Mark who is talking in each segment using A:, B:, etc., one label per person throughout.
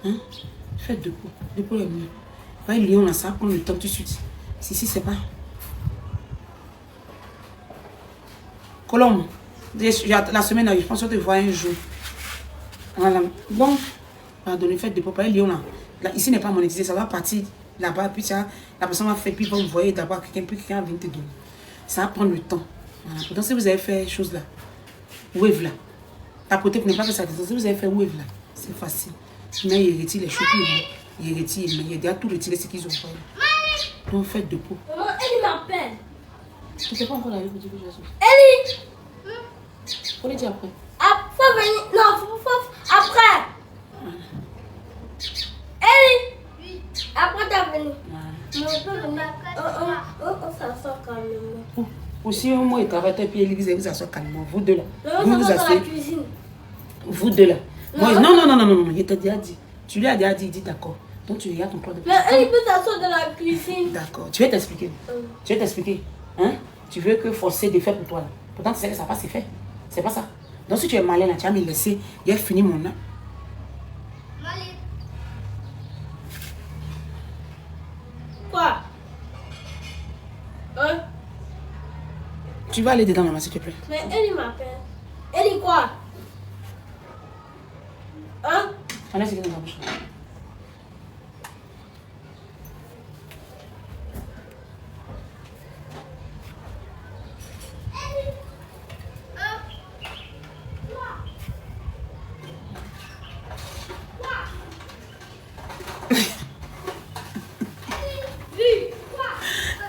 A: Hein? Faites dépôt. Dépôt est mieux. Voyez, Lyon, là, ça prend le temps tout de suite. Si, c'est pas. Colombe. La semaine, je pense que tu vois un jour. Voilà. Bon, pardonnez, faites dépôt. Voyez, Lyon, là. Ici n'est pas monétisé. Ça va partir là-bas. Puis ça, la personne va faire. Puis vous voyez d'abord quelqu'un. Puis quelqu'un va venir te donner. Ça va prendre le temps. Voilà. Pourtant, si vous avez fait chose là, wave là. Tapoter pour ne pas que ça descende. Si vous avez fait wave là, c'est facile. Mais ils retirent les choses. Ils retirent. Mais il y a déjà tout retiré ce qu'ils ont fait. Donc faites dépôt.
B: Maman, elle m'appelle.
A: Tu ne sais pas encore la vie pour dire que je suis.
B: Ellie!
A: Faut le dire après.
B: Faut venir. Non, faut après. Ellie! Après t'as venu. On peut venir. On s'assoit calmement.
A: Aussi, moi, il travaille et puis Ellie, vous asseyez calmement. Vous deux là.
B: Vous vous asseyez. Dans la cuisine.
A: Vous deux là. Non, il t'a déjà dit. Tu lui as déjà dit, il dit d'accord. Donc tu regardes ton plan de
B: Mais elle peut s'asseoir dans la cuisine.
A: D'accord. Tu vas t'expliquer. Tu vas t'expliquer. Hein? Tu veux que forcer des faits pour toi là. Pourtant, tu sais que ça passe, c'est fait. C'est pas ça. Donc si tu es malin là, tu vas me laisser. Il a fini mon âme.
B: Quoi? Hein?
A: Tu vas aller dedans, maman, s'il te plaît.
B: Mais elle m'appelle. Elle quoi? Hein?
A: On a ce qui est dans la bouche.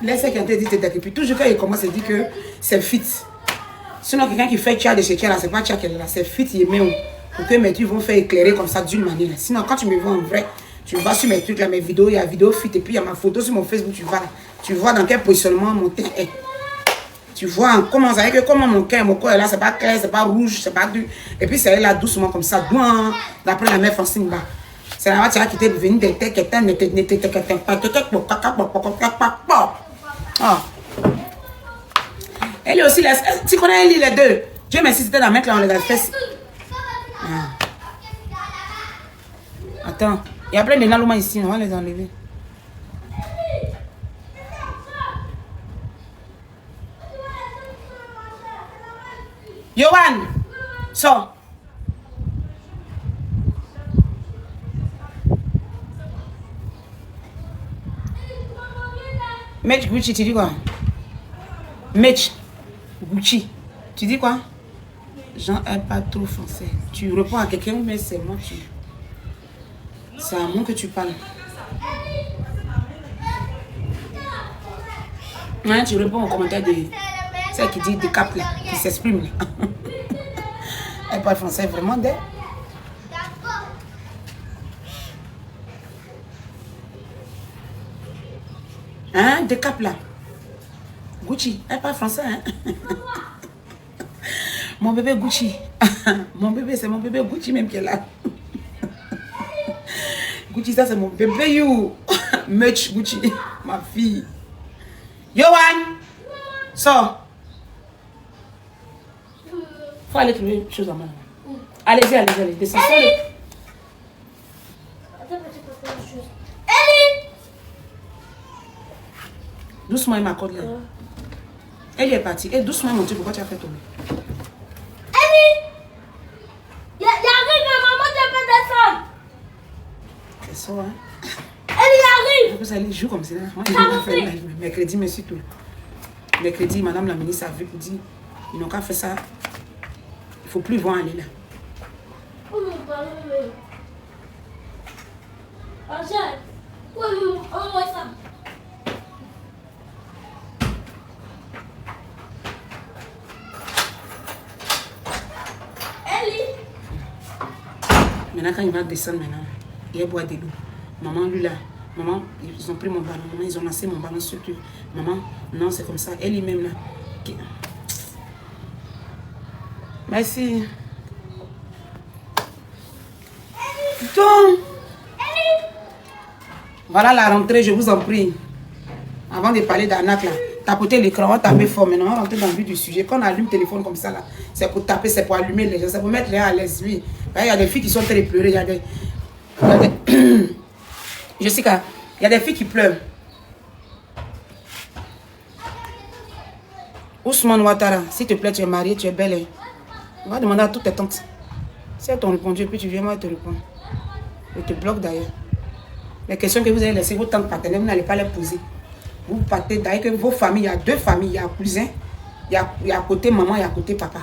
A: Laisse quelqu'un te dit t'es puis toujours quand il commence à dire que c'est fit. Sinon quelqu'un qui fait tcha de chez tcha là, c'est pas tcha qu'elle est là, c'est fit, il met où. Pour que mes trucs vont faire éclairer comme ça d'une manière. Sinon quand tu me vois en vrai, tu vas sur mes trucs là, mes vidéos, il y a vidéo fit et puis il y a ma photo sur mon Facebook, tu vas là. Tu vois dans quel positionnement mon teint est. Tu vois comment ça que comment mon corps est là, c'est pas clair, c'est pas rouge, c'est pas du. Et puis c'est là doucement comme ça, d'après la mère Francine bas. C'est la matière qui était venue des têtes qui étaient elle est aussi là. Tu connais elle, les deux. Dieu merci, c'était la mec là, on les a fait. Attends, il y a plein de naloumas ici, on va les enlever. Yohan, sors. Mitch Gucci, tu dis quoi? Mitch Gucci, tu dis quoi? Jean est pas trop français. Tu réponds à quelqu'un, mais c'est moi tu. C'est à moi que tu parles. Hein, tu réponds aux commentaires de celle qui dit de cap là, qui s'exprime là. Elle parle français vraiment d'elle. Hein, de cap là. Gucci, elle parle français, hein? Mon bébé Gucci. Mon bébé, c'est mon bébé Gucci même qui est là. Gucci, ça c'est mon bébé, you. Mitch Gucci, ma fille. Yohan, sors. Faut aller trouver une chose à main. Allez-y, descends. Doucement, il m'accorde là. Elle est partie. Et doucement, mon Dieu, pourquoi tu as fait tomber?
B: Ellie! Il arrive, maman, tu peux descendre.
A: Elle sort, hein?
B: Elle arrive!
A: Vous allez jouer comme ça. Moi, je vais faire mercredi, mais surtout. Mercredi, madame la ministre a vu pour dire ils n'ont qu'à faire ça. Il ne faut plus voir aller là.
B: Oh mon ballon, mais. Angèle, envoie ça.
A: Maintenant, quand il va descendre maintenant, il va boire de l'eau. Maman, lui là, maman, ils ont pris mon ballon. Maman, ils ont lancé mon ballon sur lui. Maman, non, c'est comme ça. Elle même là. Merci. Donc, voilà la rentrée, je vous en prie. Avant de parler d'arnaque là, tapoter l'écran, on va taper fort. Maintenant, on va rentrer dans le vif du sujet. Quand on allume le téléphone comme ça là, c'est pour taper, c'est pour allumer les gens, c'est pour mettre les gens à l'aise. Oui. Il y a des filles qui sont en train de pleurer. Il y a des... Il y a des... Jessica, il y a des filles qui pleurent. Ousmane Ouattara, s'il te plaît, tu es mariée, tu es belle. Hein. On va demander à toutes tes tantes. Si elles t'ont répondu, et puis tu viens, moi, te répondre. Je te bloque d'ailleurs. Les questions que vous avez laissées, vos tantes partenaires, vous n'allez pas les poser. Vous partez d'ailleurs que vos familles, il y a deux familles, il y a cousin, il y a à côté maman, il y a à côté papa.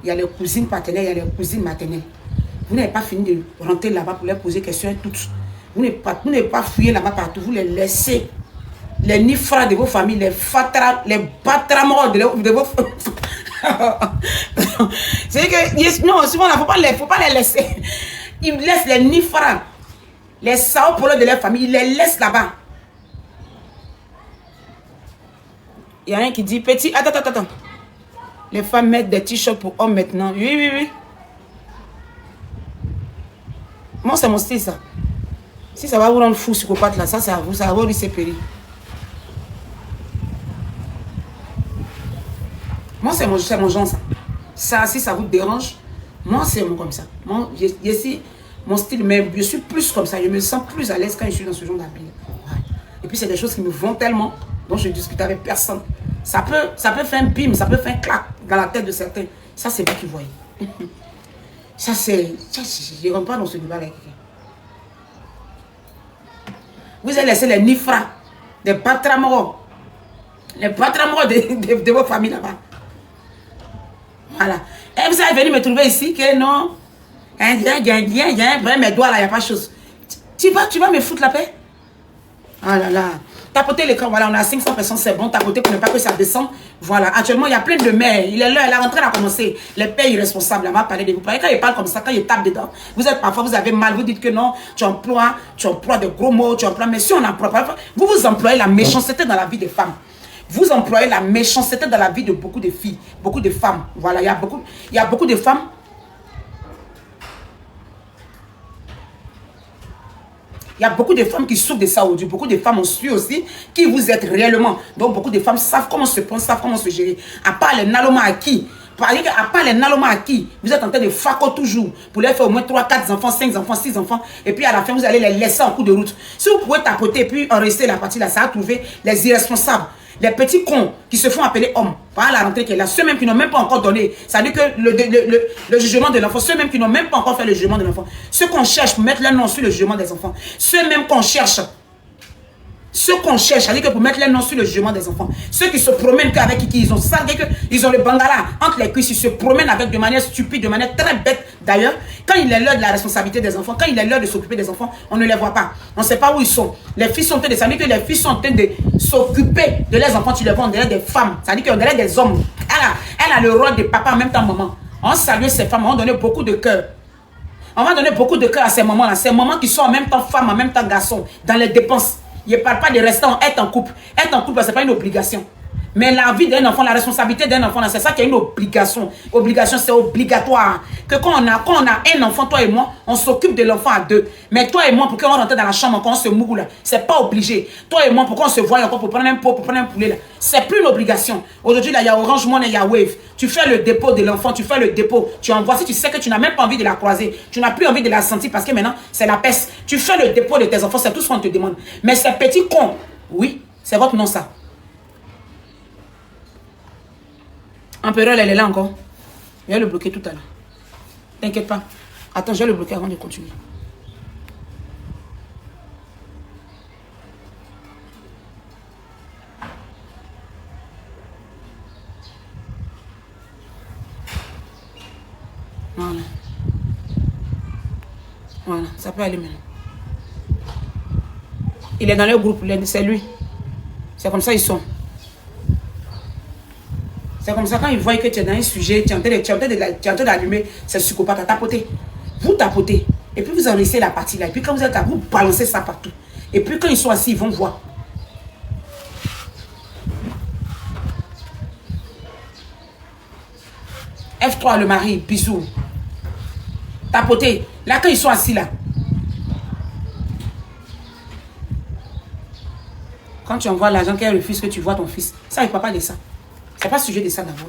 A: Il y a les cousines paternelles, il y a les cousines maternelles. Vous n'avez pas fini de rentrer là-bas pour leur poser questions toutes. Vous n'avez pas fouillé là-bas partout, vous les laissez. Les nifras de vos familles, les fatras, les batramors de vos familles. C'est que, non, souvent, il ne faut pas les laisser. Ils laissent les nifras, les saopolos de leur famille, ils les laissent là-bas. Il y a un qui dit, petit, attends. Les femmes mettent des t-shirts pour hommes maintenant. Oui. Moi, c'est mon style, ça. Si ça va vous rendre fou, psychopathe, là, ça va vous risquer périr. Moi, c'est mon genre, ça. Ça, si ça vous dérange, moi, c'est comme ça. Moi, mon style, mais je suis plus comme ça. Je me sens plus à l'aise quand je suis dans ce genre d'habit. Ouais. Et puis, c'est des choses qui me vont tellement, dont je discute avec personne. Ça peut faire un bim, ça peut faire un clac dans la tête de certains. Ça, c'est vous qui voyez. Ça, je ne rentre pas dans ce débat avec quelqu'un. Vous avez laissé les nifras, les batramors de vos familles là-bas. Voilà. Et vous allez venir me trouver ici que non. Mes doigts là, il n'y a pas de chose. Tu vas me foutre la paix? Ah là là. Tapoter l'écran, voilà, on a 500 personnes, c'est bon. Tapoter pour ne pas que ça descende. Voilà. Actuellement, il y a plein de mères. Il est là, la rentrée a commencé. Les pères irresponsables, on va parler de vous. Quand ils parlent comme ça, quand ils tapent dedans, parfois vous avez mal, vous dites que non, tu emploies de gros mots, mais si on emploie pas, vous employez la méchanceté dans la vie des femmes. Vous employez la méchanceté dans la vie de beaucoup de filles, beaucoup de femmes. Voilà, il y a beaucoup de femmes. Il y a beaucoup de femmes qui souffrent de ça aujourd'hui. Beaucoup de femmes ont su aussi qui vous êtes réellement. Donc, beaucoup de femmes savent comment se prendre, savent comment se gérer. À part les nalomas acquis. À part les nalomas acquis, vous êtes en train de faco toujours pour leur faire au moins 3, 4 enfants, 5 enfants, 6 enfants. Et puis à la fin, vous allez les laisser en cours de route. Si vous pouvez tapoter et puis enregistrer la partie là, ça va trouver les irresponsables. Les petits cons qui se font appeler hommes. Voilà la rentrée qui est là. Ceux même qui n'ont même pas encore donné. Ça veut dire que le jugement de l'enfant. Ceux même qui n'ont même pas encore fait le jugement de l'enfant. Ceux qu'on cherche pour mettre leur nom sur le jugement des enfants. Ceux même qu'on cherche. Ceux qu'on cherche, c'est-à-dire que pour mettre leur nom sur le jugement des enfants. Ceux qui se promènent qu'avec qui ils ont ça, qu'ils ont le bangala entre les cuisses, ils se promènent avec de manière stupide, de manière très bête. D'ailleurs, quand il est l'heure de la responsabilité des enfants, quand il est l'heure de s'occuper des enfants, on ne les voit pas. On ne sait pas où ils sont. Les filles sont en train de s'amener que les filles sont en train de s'occuper de leurs enfants. Tu les vois, on dirait des femmes. Ça veut dire qu'on dirait des hommes. Elle a le rôle de papa en même temps maman. On salue ces femmes, on va donner beaucoup de cœur. On va donner beaucoup de cœur à ces mamans-là. Ces mamans qui sont en même temps femmes, en même temps garçons, dans les dépenses. Je ne parle pas de rester être en couple. Être en couple, ce n'est pas une obligation. Mais la vie d'un enfant, la responsabilité d'un enfant, c'est ça qui est une obligation. Obligation, c'est obligatoire. Que quand on a un enfant, toi et moi, on s'occupe de l'enfant à deux. Mais toi et moi, pour qu'on rentre dans la chambre, quand on se mouille là, c'est pas obligé. Toi et moi, pour qu'on se voie encore pour prendre un pot, pour prendre un poulet là, c'est plus une obligation. Aujourd'hui, là, il y a Orange Money, il y a Wave. Tu fais le dépôt de l'enfant, tu fais le dépôt. Tu envoies, si tu sais que tu n'as même pas envie de la croiser, tu n'as plus envie de la sentir parce que maintenant, c'est la peste. Tu fais le dépôt de tes enfants, c'est tout ce qu'on te demande. Mais ces petits cons, oui, c'est votre nom ça. Empereur, elle est là encore. Je vais le bloquer tout à l'heure. T'inquiète pas. Attends, je vais le bloquer avant de continuer. Voilà. Voilà, ça peut aller maintenant. Il est dans le groupe, c'est lui. C'est comme ça ils sont. C'est comme ça quand ils voient que tu es dans un sujet, tu es en train d'allumer, c'est psychopathe à tapoter. Vous tapotez. Et puis vous enregistrez la partie là. Et puis quand vous êtes là, vous balancez ça partout. Et puis quand ils sont assis, ils vont voir. F3, le mari, bisous. Tapotez. Là, quand ils sont assis là. Quand tu envoies l'argent qu'elle refuse que tu vois ton fils, ça, il ne parle pas de ça. C'est pas sujet de ça d'abord.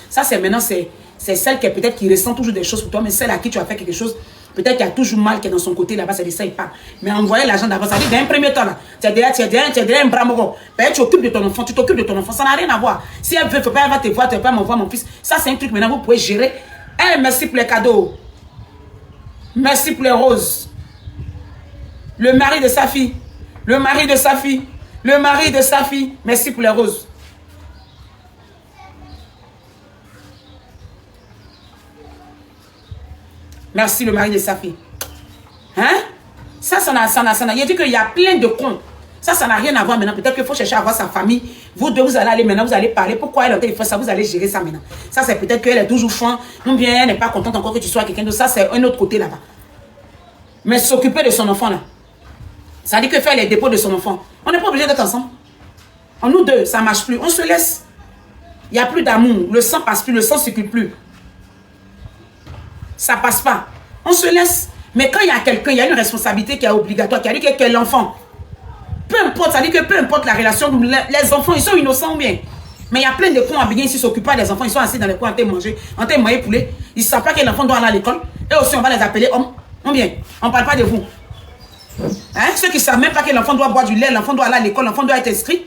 A: Ça, c'est maintenant, c'est celle qui est peut-être qui ressent toujours des choses pour toi, mais celle à qui tu as fait quelque chose, Peut-être qu'il y a toujours mal qui est dans son côté là-bas, c'est de ça il parle. Mais envoyer l'argent d'abord, ça dit d'un premier temps là, tu es derrière un bras mort. Ben, tu t'occupes de ton enfant, ça n'a rien à voir. Si elle veut, elle va te voir, tu vas pas m'envoyer mon fils. Ça, c'est un truc maintenant, vous pouvez gérer. Merci pour les cadeaux. Merci pour les roses. Le mari de sa fille. Le mari de sa fille. Le mari de sa fille. Merci pour les roses. Merci le mari de sa fille. Hein? Ça n'a. Il a dit qu'il y a plein de cons. Ça n'a rien à voir maintenant. Peut-être qu'il faut chercher à voir sa famille. Vous deux, vous allez aller maintenant, vous allez parler. Pourquoi elle a fait ça? Vous allez gérer ça maintenant. Ça, c'est peut-être qu'elle est toujours faim. Ou bien elle n'est pas contente encore que tu sois quelqu'un d'autre. Ça, c'est un autre côté là-bas. Mais s'occuper de son enfant là. Ça dit que faire les dépôts de son enfant. On n'est pas obligé d'être ensemble. En nous deux, ça ne marche plus. On se laisse. Il n'y a plus d'amour. Le sang passe plus. Le sang ne circule plus. Ça passe pas. On se laisse. Mais quand il y a quelqu'un, il y a une responsabilité qui est obligatoire, qui a dit que l'enfant, peu importe, ça dit que peu importe la relation, les enfants, ils sont innocents ou bien. Mais il y a plein de cons à bien ici s'occupent pas des enfants, ils sont assis dans les coins en train de manger, en train de manger poulet. Ils ne savent pas que l'enfant doit aller à l'école. Et aussi, on va les appeler hommes. Ou bien, on ne parle pas de vous. Hein? Ceux qui ne savent même pas que l'enfant doit boire du lait, l'enfant doit aller à l'école, l'enfant doit être inscrit.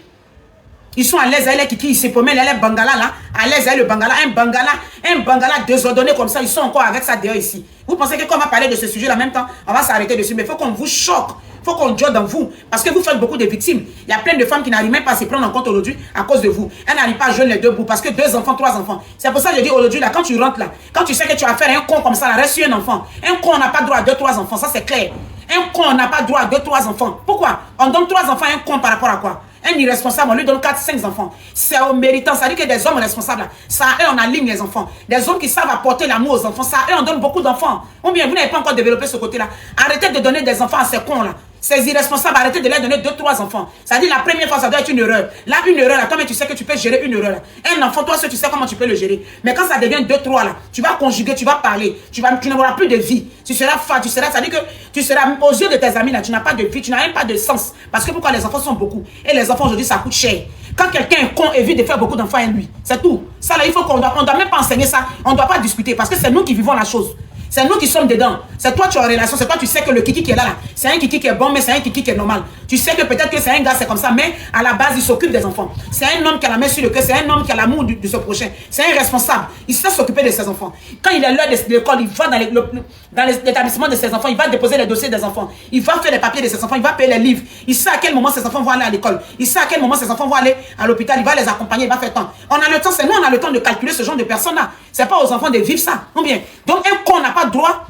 A: Ils sont à l'aise, elle est kiki, ils se promènent, elle est bangala là, à l'aise, elle est le bangala, un bangala désordonné comme ça, ils sont encore avec ça dehors ici. Vous pensez que quand on va parler de ce sujet là en même temps, on va s'arrêter dessus, mais il faut qu'on vous choque, il faut qu'on joue dans vous, parce que vous faites beaucoup de victimes. Il y a plein de femmes qui n'arrivent même pas à se prendre en compte aujourd'hui à cause de vous. Elles n'arrivent pas à joindre les deux bouts, parce que 2 enfants, 3 enfants. C'est pour ça que je dis aujourd'hui là, quand tu rentres là, quand tu sais que tu vas faire un con comme ça, là, reste sur un enfant. Un con, on n'a pas droit à 2, 3 enfants, ça c'est clair. Un con, on n'a pas droit à 2, 3 enfants. Pourquoi? On donne 3 enfants à un con par rapport à quoi? Un irresponsable, on lui donne 4, 5 enfants. C'est au méritant. Ça dit que des hommes responsables, ça, eux, on aligne les enfants. Des hommes qui savent apporter l'amour aux enfants, ça, eux, on donne beaucoup d'enfants. Ou bien, vous n'avez pas encore développé ce côté-là. Arrêtez de donner des enfants à ces cons-là. Ces irresponsables, arrêtez de leur donner 2, 3 enfants. Ça dit la première fois, ça doit être une erreur. Là, une erreur, là, toi, mais tu sais que tu peux gérer une erreur. Là. Un enfant, toi, tu sais comment tu peux le gérer. Mais quand ça devient 2, 3, là, tu vas conjuguer, tu vas parler. Tu n'auras plus de vie. Tu seras fat, ça dit que tu seras, aux yeux de tes amis, là, tu n'as pas de vie, tu n'as même pas de sens. Parce que pourquoi les enfants sont beaucoup? Et les enfants, aujourd'hui, ça coûte cher. Quand quelqu'un est con, évite de faire beaucoup d'enfants à lui. C'est tout. Ça, là, il faut qu'on doit même pas enseigner ça. On ne doit pas discuter parce que c'est nous qui vivons la chose. C'est nous qui sommes dedans. C'est toi qui es en relation. C'est toi tu sais que le kiki qui est là, c'est un kiki qui est bon, mais c'est un kiki qui est normal. Tu sais que peut-être que c'est un gars, c'est comme ça, mais à la base, il s'occupe des enfants. C'est un homme qui a la main sur le cœur, c'est un homme qui a l'amour de ce prochain. C'est un responsable. Il sait s'occuper de ses enfants. Quand il est l'heure de l'école, il va dans l'établissement de ses enfants, il va déposer les dossiers des enfants. Il va faire les papiers de ses enfants, il va payer les livres. Il sait à quel moment ses enfants vont aller à l'école. Il sait à quel moment ses enfants vont aller à l'hôpital. Il va les accompagner, il va faire temps. On a le temps, c'est nous, on a le temps de calculer ce genre de personnes-là. C'est pas aux enfants de vivre ça. Ou bien. Donc, un con n'a pas droit.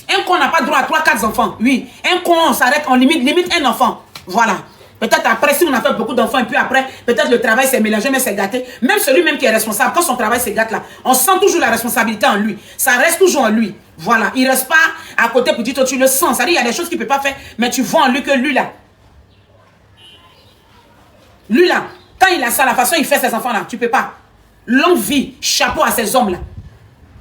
A: Un con n'a pas droit à 3, 4 enfants. Oui. Un con, on s'arrête, on limite un enfant. Voilà. Peut-être après, si on a fait beaucoup d'enfants, et puis après, peut-être le travail s'est mélangé, mais c'est gâté. Même celui-même qui est responsable, quand son travail se gâte là, on sent toujours la responsabilité en lui. Ça reste toujours en lui. Voilà. Il ne reste pas à côté pour dire, toi, tu le sens. C'est-à-dire, il y a des choses qu'il ne peut pas faire, mais tu vois en lui que lui là. Lui là, quand il a ça, la façon il fait ses enfants là, tu ne peux pas. Longue vie, chapeau à ces hommes là.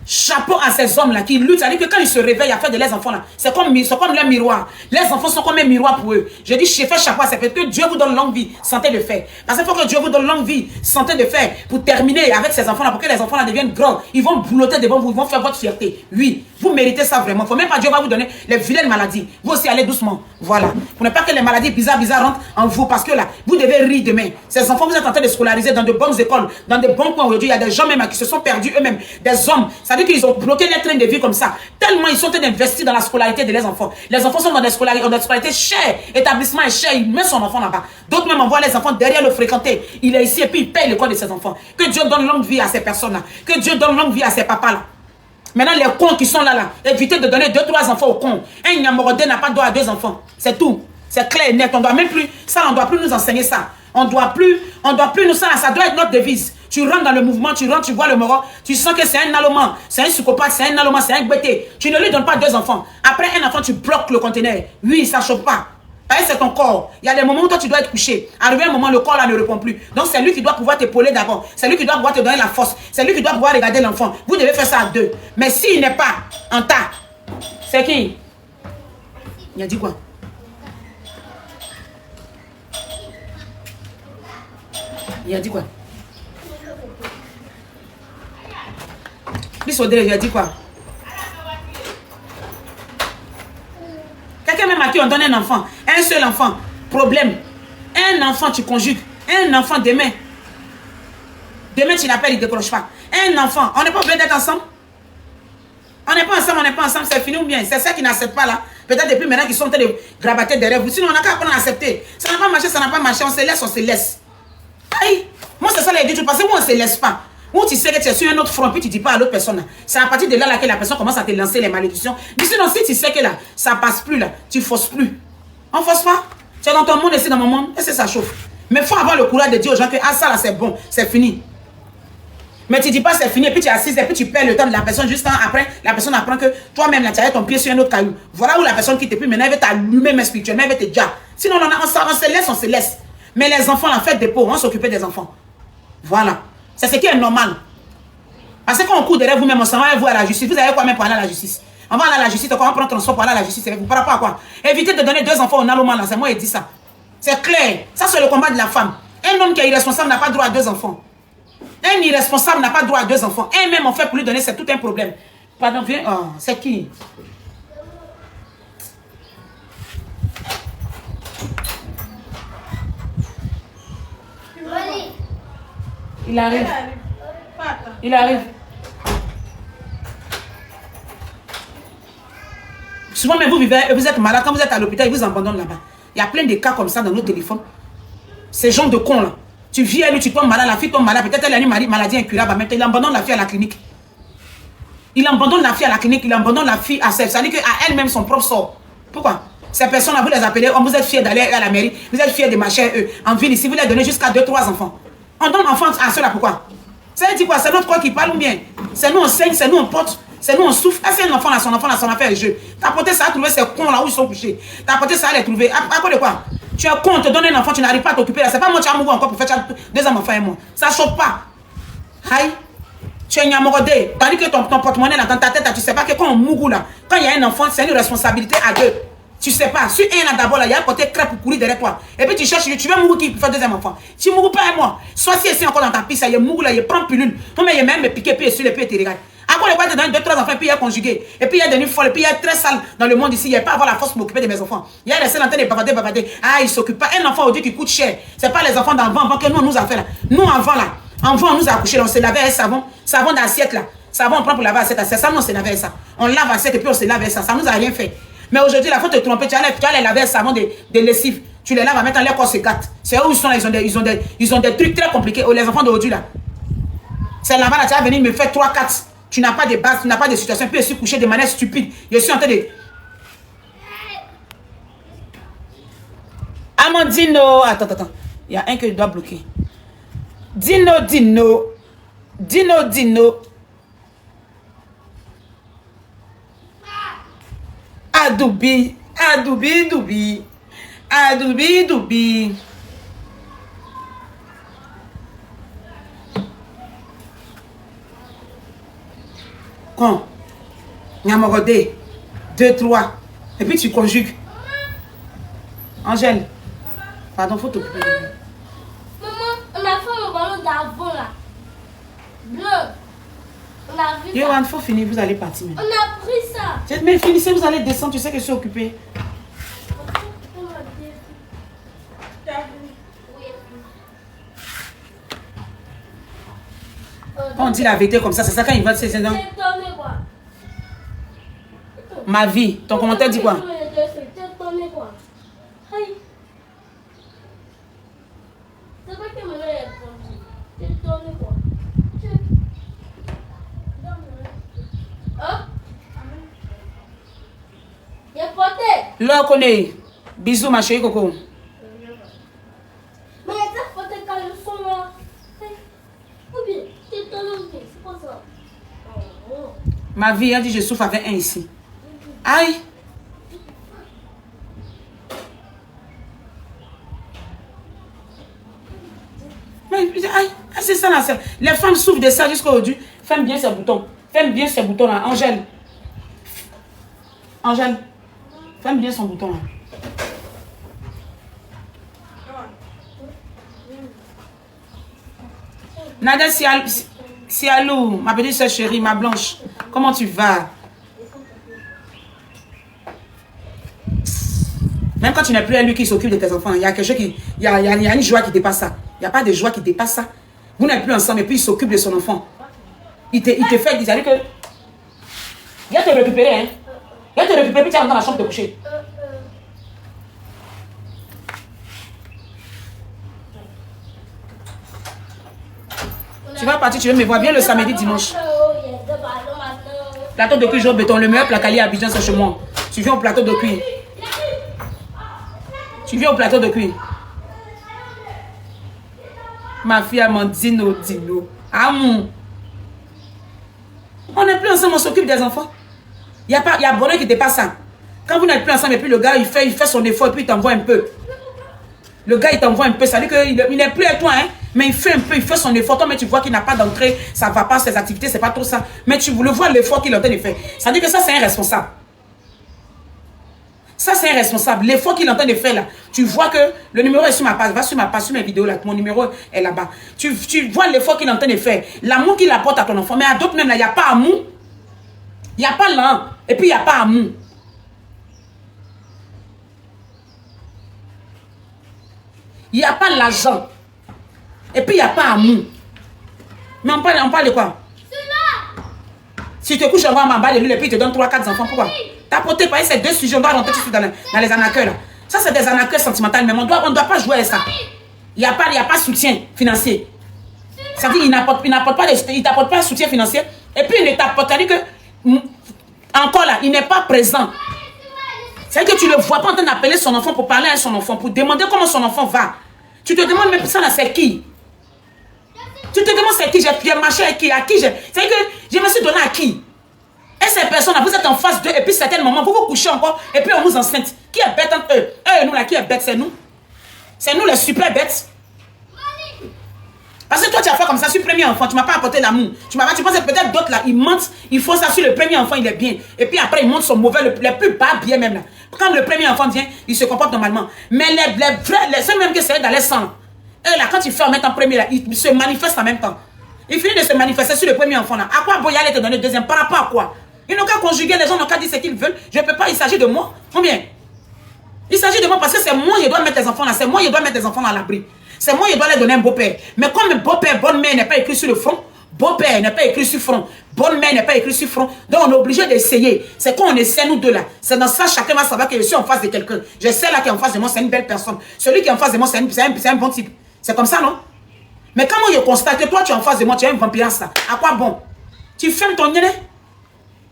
A: Chapeau à ces hommes-là qui luttent. C'est-à-dire que quand ils se réveillent à faire de les enfants-là, c'est comme leur miroir. Les enfants sont comme un miroir pour eux. Je dis, je fais chapeau à ces fait que Dieu vous donne longue vie, santé de faire. Parce qu'il faut que Dieu vous donne longue vie, santé de faire pour terminer avec ces enfants-là, pour que les enfants-là deviennent grands. Ils vont boulotter devant vous, ils vont faire votre fierté. Oui, vous méritez ça vraiment. Il ne faut même pas Dieu va vous donner les vilaines maladies. Vous aussi, allez doucement. Voilà. Pour ne pas que les maladies bizarres rentrent en vous. Parce que là, vous devez rire demain. Ces enfants, vous êtes en train de scolariser dans de bonnes écoles, dans de bons coins aujourd'hui. Il y a des gens même qui se sont perdus eux-mêmes. Des hommes. Ça veut dire qu'ils ont bloqué les trains de vie comme ça. Tellement ils sont en train d'investir dans la scolarité de les enfants. Les enfants sont dans des scolarités chères. L'établissement est cher. Il met son enfant là-bas. D'autres même envoient les enfants derrière le fréquenter. Il est ici et puis il paye l'école de ses enfants. Que Dieu donne longue vie à ces personnes-là. Que Dieu donne longue vie à ces papas-là. Maintenant, les cons qui sont là, évitez de donner 2, 3 enfants aux cons. Un Nyamorodé n'a pas droit à 2 enfants. C'est tout. C'est clair et net. On doit même plus, ça, on ne doit plus nous enseigner ça. On ne doit plus nous ça doit être notre devise. Tu rentres dans le mouvement, tu rentres, tu vois le moro, tu sens que c'est un allemand, c'est un psychopathe, c'est un allemand, c'est un bêté. Tu ne lui donnes pas 2 enfants. Après un enfant, tu bloques le conteneur. Oui, ça ne chauffe pas. C'est ton corps. Il y a des moments où toi tu dois être couché. Arrivé un moment, le corps là ne répond plus. Donc c'est lui qui doit pouvoir t'épauler d'abord. C'est lui qui doit pouvoir te donner la force. C'est lui qui doit pouvoir regarder l'enfant. Vous devez faire ça à 2. Mais s'il n'est pas en tas, c'est qui? Il a dit quoi? Il a dit quoi? Il a dit quoi? à qui on donne un enfant, un seul enfant, problème. Un enfant, tu conjugues. Un enfant demain. Demain, tu l'appelles, il ne décroche pas. Un enfant, on n'est pas obligé d'être ensemble. On n'est pas ensemble, c'est fini ou bien. C'est ça qui n'accepte pas là. Peut-être depuis maintenant qu'ils sont en train de grabater derrière vous. Sinon, on n'a qu'à apprendre à accepter. Ça n'a pas marché, ça n'a pas marché. On se laisse, on se laisse. Aïe. Moi, c'est ça les deux. Parce que moi, on ne se laisse pas. Ou tu sais que tu es sur un autre front, puis tu ne dis pas à l'autre personne. C'est à partir de là, que la personne commence à te lancer les malédictions. Mais sinon, si tu sais que là, ça ne passe plus là, tu ne forces plus. On ne force pas. Tu es dans ton monde et c'est dans mon monde. Et c'est ça chauffe. Mais il faut avoir le courage de dire aux gens que ah, ça là, c'est bon, c'est fini. Mais tu ne dis pas c'est fini, et puis tu es assise, et puis tu perds le temps de la personne. Juste après, la personne apprend que toi-même, là, tu as ton pied sur un autre caillou. Voilà où la personne quitte, et puis maintenant, elle veut t'allumer, mais spirituellement, elle veut te dire. Sinon, on se laisse. Mais les enfants, en fait, des pauvres, on s'occupe des enfants. Voilà. C'est ce qui est normal. Parce que quand on court derrière vous-même, on s'en va vous à la justice. Vous avez quoi même pour aller à la justice? On va aller à la justice, on prend transport pour aller à la justice. Vous par rapport à quoi? Évitez de donner 2 enfants au Naloman, là. C'est moi qui dis ça. C'est clair. Ça, c'est le combat de la femme. Un homme qui est irresponsable n'a pas droit à 2 enfants. Un irresponsable n'a pas droit à 2 enfants. Un même, en fait, pour lui donner, c'est tout un problème. Pardon, viens. Oh, c'est qui? Il arrive. Il arrive. Souvent, mais vous êtes malade, quand vous êtes à l'hôpital, ils vous abandonnent là-bas. Il y a plein de cas comme ça dans nos téléphones. Ces gens de cons là. Tu viens, lui, tu tombes malade, la fille tombe malade, peut-être elle a une maladie incurable, mais il abandonne la fille à la clinique. Il abandonne la fille à la clinique, il abandonne la fille à celle. Ça veut dire qu'à elle-même, son propre sort. Pourquoi? Ces personnes-là, vous les appelez, vous êtes fiers d'aller à la mairie, vous êtes fiers de marcher en ville ici, vous les donnez jusqu'à 2-3 enfants. On donne enfants à ceux-là, pourquoi? Ça veut dire quoi? C'est notre corps qui parle ou bien? C'est nous on saigne, c'est nous on porte, c'est nous on souffre. Ah, c'est un enfant là, son affaire le jeu. T'as apporté ça à trouver ces cons là où ils sont couchés. T'as apporté ça à les trouver. À quoi de quoi? Tu es con, on te donne un enfant, tu n'arrives pas à t'occuper là. C'est pas moi qui as mourir encore pour faire 2 enfants et moi. Ça choque pas. Aïe. Tu es nyamorode. Tandis que ton porte-monnaie là, dans ta tête, tu sais pas que quand on mourou là, quand il y a un enfant, c'est une responsabilité à 2. Tu sais pas. Si un là d'abord là, il y a un côté crêpe pour courir derrière toi. Et puis tu cherches, tu veux mourir qui pour faire 2e enfant. Tu mourou pas un mois. Soit si c'est encore dans ta piste, il y a mourou là, il prend pilule. Non mais il y a même me piquer puis sur les pieds et te regarde. À quoi le quoi te donne 2-3 enfants, puis il y a conjugué. Et puis il y a des nuits folles, et puis il y a très sale dans le monde ici. Il n'y a pas avoir la force pour m'occuper de mes enfants. Il y a les seuls en train de bavarder. Ah, ils s'occupent pas. Un enfant aujourd'hui qui coûte cher. C'est pas les enfants d'avant que nous on nous a fait là. Nous avant là, avant on nous a accouché, on se lavait avec savon d'assiette là. Savon on prend pour laver assiette. Ça nous on se lavait avec ça. On lave assiette et puis on se lave avec ça. Ça nous a rien fait. Mais aujourd'hui là, faut te tromper. Tu vas les laver avec savon de lessive. Tu les laves à mettre dans leur corps se gâte. C'est eux où ils sont là. Ils ont des trucs très compliqués. Oh, les enfants d'aujourd'hui là. C'est là-bas là, tu vas venir me faire 3-4. Tu n'as pas de base, tu n'as pas de situation. Puis je suis couché de manière stupide. Je suis en train de... Amandino. Attends. Il y a un que je dois bloquer. Dino. Adoubi. Quand Nyamorode, 2, 3. Et puis tu conjugues. Angèle. Pardon, faut t'occuper de lui.
B: Maman, on a fait un ballon d'avant là. Bleu. On a vu ça.
A: Yohan, faut finir, vous allez partir.
B: On a pris ça.
A: Mais finissez, vous allez descendre, tu sais que je suis occupée. Quand on dit la vérité comme ça, c'est ça quand il va de ses dents. Ma vie, ton commentaire dit quoi? Là, on connaît. Bisous, ma chérie Coco.
B: Mais ça faut quand le son là. Ou bien, c'est pas ça.
A: Ma vie, elle dit je souffre avec un ici. Aïe. Mais, aïe, c'est ça là. Les femmes souffrent de ça jusqu'à aujourd'hui. Ferme bien ses boutons. Ferme bien ses boutons là. Angèle. Ferme bien son bouton là. Nadia Sialou, ma petite soeur chérie, ma blanche. Comment tu vas? Même quand tu n'es plus à lui qui s'occupe de tes enfants, il y a quelque chose qui... Il y a une joie qui dépasse ça. Il n'y a pas de joie qui dépasse ça. Vous n'êtes plus ensemble et puis il s'occupe de son enfant. Il te fait... Il dit que... Viens te récupérer, hein. Viens te récupérer puis tu rentres dans la chambre de coucher. Tu vas partir, tu veux me voir bien le samedi, dimanche. Plateau de cuir, jaune béton, le meilleur placalier à Abidjan, c'est chez moi. Tu viens au plateau de cuir. Tu viens au plateau de cuir. Ma fille Amandine Dino. Amour. On n'est plus ensemble, on s'occupe des enfants. Il y a bonheur qui dépasse ça. Quand vous n'êtes plus ensemble et puis le gars, il fait son effort et puis il t'envoie un peu. Le gars, il t'envoie un peu. Ça veut dire qu'il n'est plus avec toi, hein. Mais il fait un peu, il fait son effort. Toi, mais tu vois qu'il n'a pas d'entrée, ça ne va pas, ses activités, c'est pas trop ça. Mais tu le vois l'effort qu'il est en train de faire. Ça veut dire que ça, c'est un responsable. Ça, c'est un responsable. L'effort qu'il est en train de faire là. Tu vois que le numéro est sur ma page. Va sur ma page, sur mes vidéos là. Mon numéro est là-bas. Tu vois l'effort qu'il est en train de faire. L'amour qu'il apporte à ton enfant. Mais à d'autres même là, il n'y a pas amour. Il n'y a pas l'un. Et puis il n'y a pas amour. Il n'y a pas l'argent. Et puis il n'y a pas amour. Mais on parle de quoi? Si tu te couches en bas de lui et puis il te donne 3-4 enfants, pourquoi? T'as porté par ces deux sujets, on doit rentrer dans les anaqueurs là. Ça c'est des anaqueurs sentimentales, mais on ne doit pas jouer à ça. Il n'y a pas de soutien financier. Ça veut dire qu'il n'apporte pas de soutien financier. Et puis il ne t'apporte pas, que encore là, il n'est pas présent. C'est que tu ne le vois pas en train d'appeler son enfant pour parler à son enfant, pour demander comment son enfant va. Tu te demandes même ça là, c'est qui? Tu te demandes c'est qui? J'ai marché avec qui? À qui j'ai... C'est que je me suis donné à qui? Et ces personnes-là, vous êtes en face d'eux, et puis certains moments, vous vous couchez encore, et puis on vous enceinte. Qui est bête entre eux? Eux et nous là, qui est bête? C'est nous. C'est nous les super bêtes. Parce que toi, tu as fait comme ça sur le premier enfant, tu ne m'as pas apporté l'amour. Tu penses que peut-être d'autres là, ils mentent, ils font ça sur le premier enfant, il est bien. Et puis après, ils montrent son mauvais, le plus bas bien même là. Quand le premier enfant vient, il se comporte normalement. Mais les vrais, ceux même qui c'est dans les sangs, eux là, quand ils font mettre en premier là, ils se manifestent en même temps. Ils finissent de se manifester sur le premier enfant là. À quoi bon y aller te donner le deuxième? Par rapport à quoi? Ils n'ont qu'à conjuguer, les gens n'ont qu'à dire ce qu'ils veulent. Je ne peux pas, il s'agit de moi. Combien? Il s'agit de moi parce que c'est moi, je dois mettre les enfants là. C'est moi, je dois mettre les enfants à l'abri. C'est moi, je dois les donner un beau-père. Mais comme beau-père, bonne mère n'est pas écrit sur le front, beau-père n'est pas écrit sur le front, bonne mère n'est pas écrit sur le front, donc on est obligé d'essayer. C'est quand on essaie, nous deux là. C'est dans ça, chacun va savoir que je suis en face de quelqu'un. Je sais là qui est en face de moi, c'est une belle personne. Celui qui est en face de moi, c'est un bon type. C'est comme ça, non? Mais comment je constate que toi, tu es en face de moi, tu es un vampire là? À quoi bon? Tu fermes ton nez?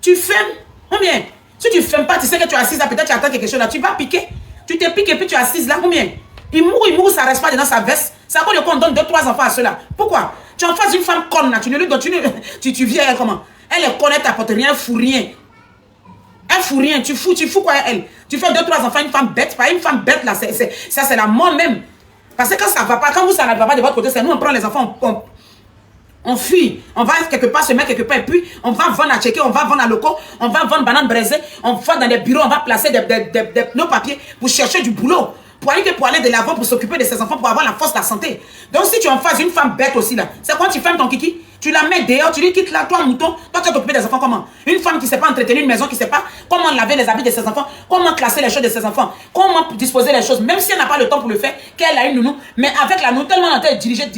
A: Tu fermes? Combien? Si tu ne fermes pas, tu sais que tu es assise là, peut-être tu attends quelque chose là, tu vas piquer. Tu te piques et puis tu es assise là, combien? Il mourut, ça reste pas dans sa veste. C'est à cause de quoi on donne 2-3 enfants à ceux-là. Pourquoi? Tu es en face d'une femme conne là, tu ne lui donnes, tu viens elle comment? Elle est conne, elle t'apporte rien, elle fout rien. Elle fout rien, tu fous quoi elle? Tu fais 2-3 enfants, une femme bête, pas une femme bête là, ça c'est la mort même. Parce que quand ça ne va pas, quand vous ça ne va pas de votre côté, c'est nous on prend les enfants, on fuit, on va quelque part se mettre quelque part et puis on va vendre à checker, on va vendre à loco, on va vendre banane braisée, on va dans des bureaux, on va placer nos papiers pour chercher du boulot. Pour aller de l'avant, pour s'occuper de ses enfants, pour avoir la force de la santé. Donc si tu es en face d'une femme bête aussi là, c'est quand tu fermes ton kiki, tu la mets dehors, tu lui quittes là, toi mouton, toi tu vas t'occuper des enfants comment? Une femme qui ne sait pas entretenir une maison, qui ne sait pas comment laver les habits de ses enfants, comment classer les choses de ses enfants, comment disposer les choses, même si elle n'a pas le temps pour le faire, qu'elle a une nounou, mais avec la nounou, tellement en train de diriger,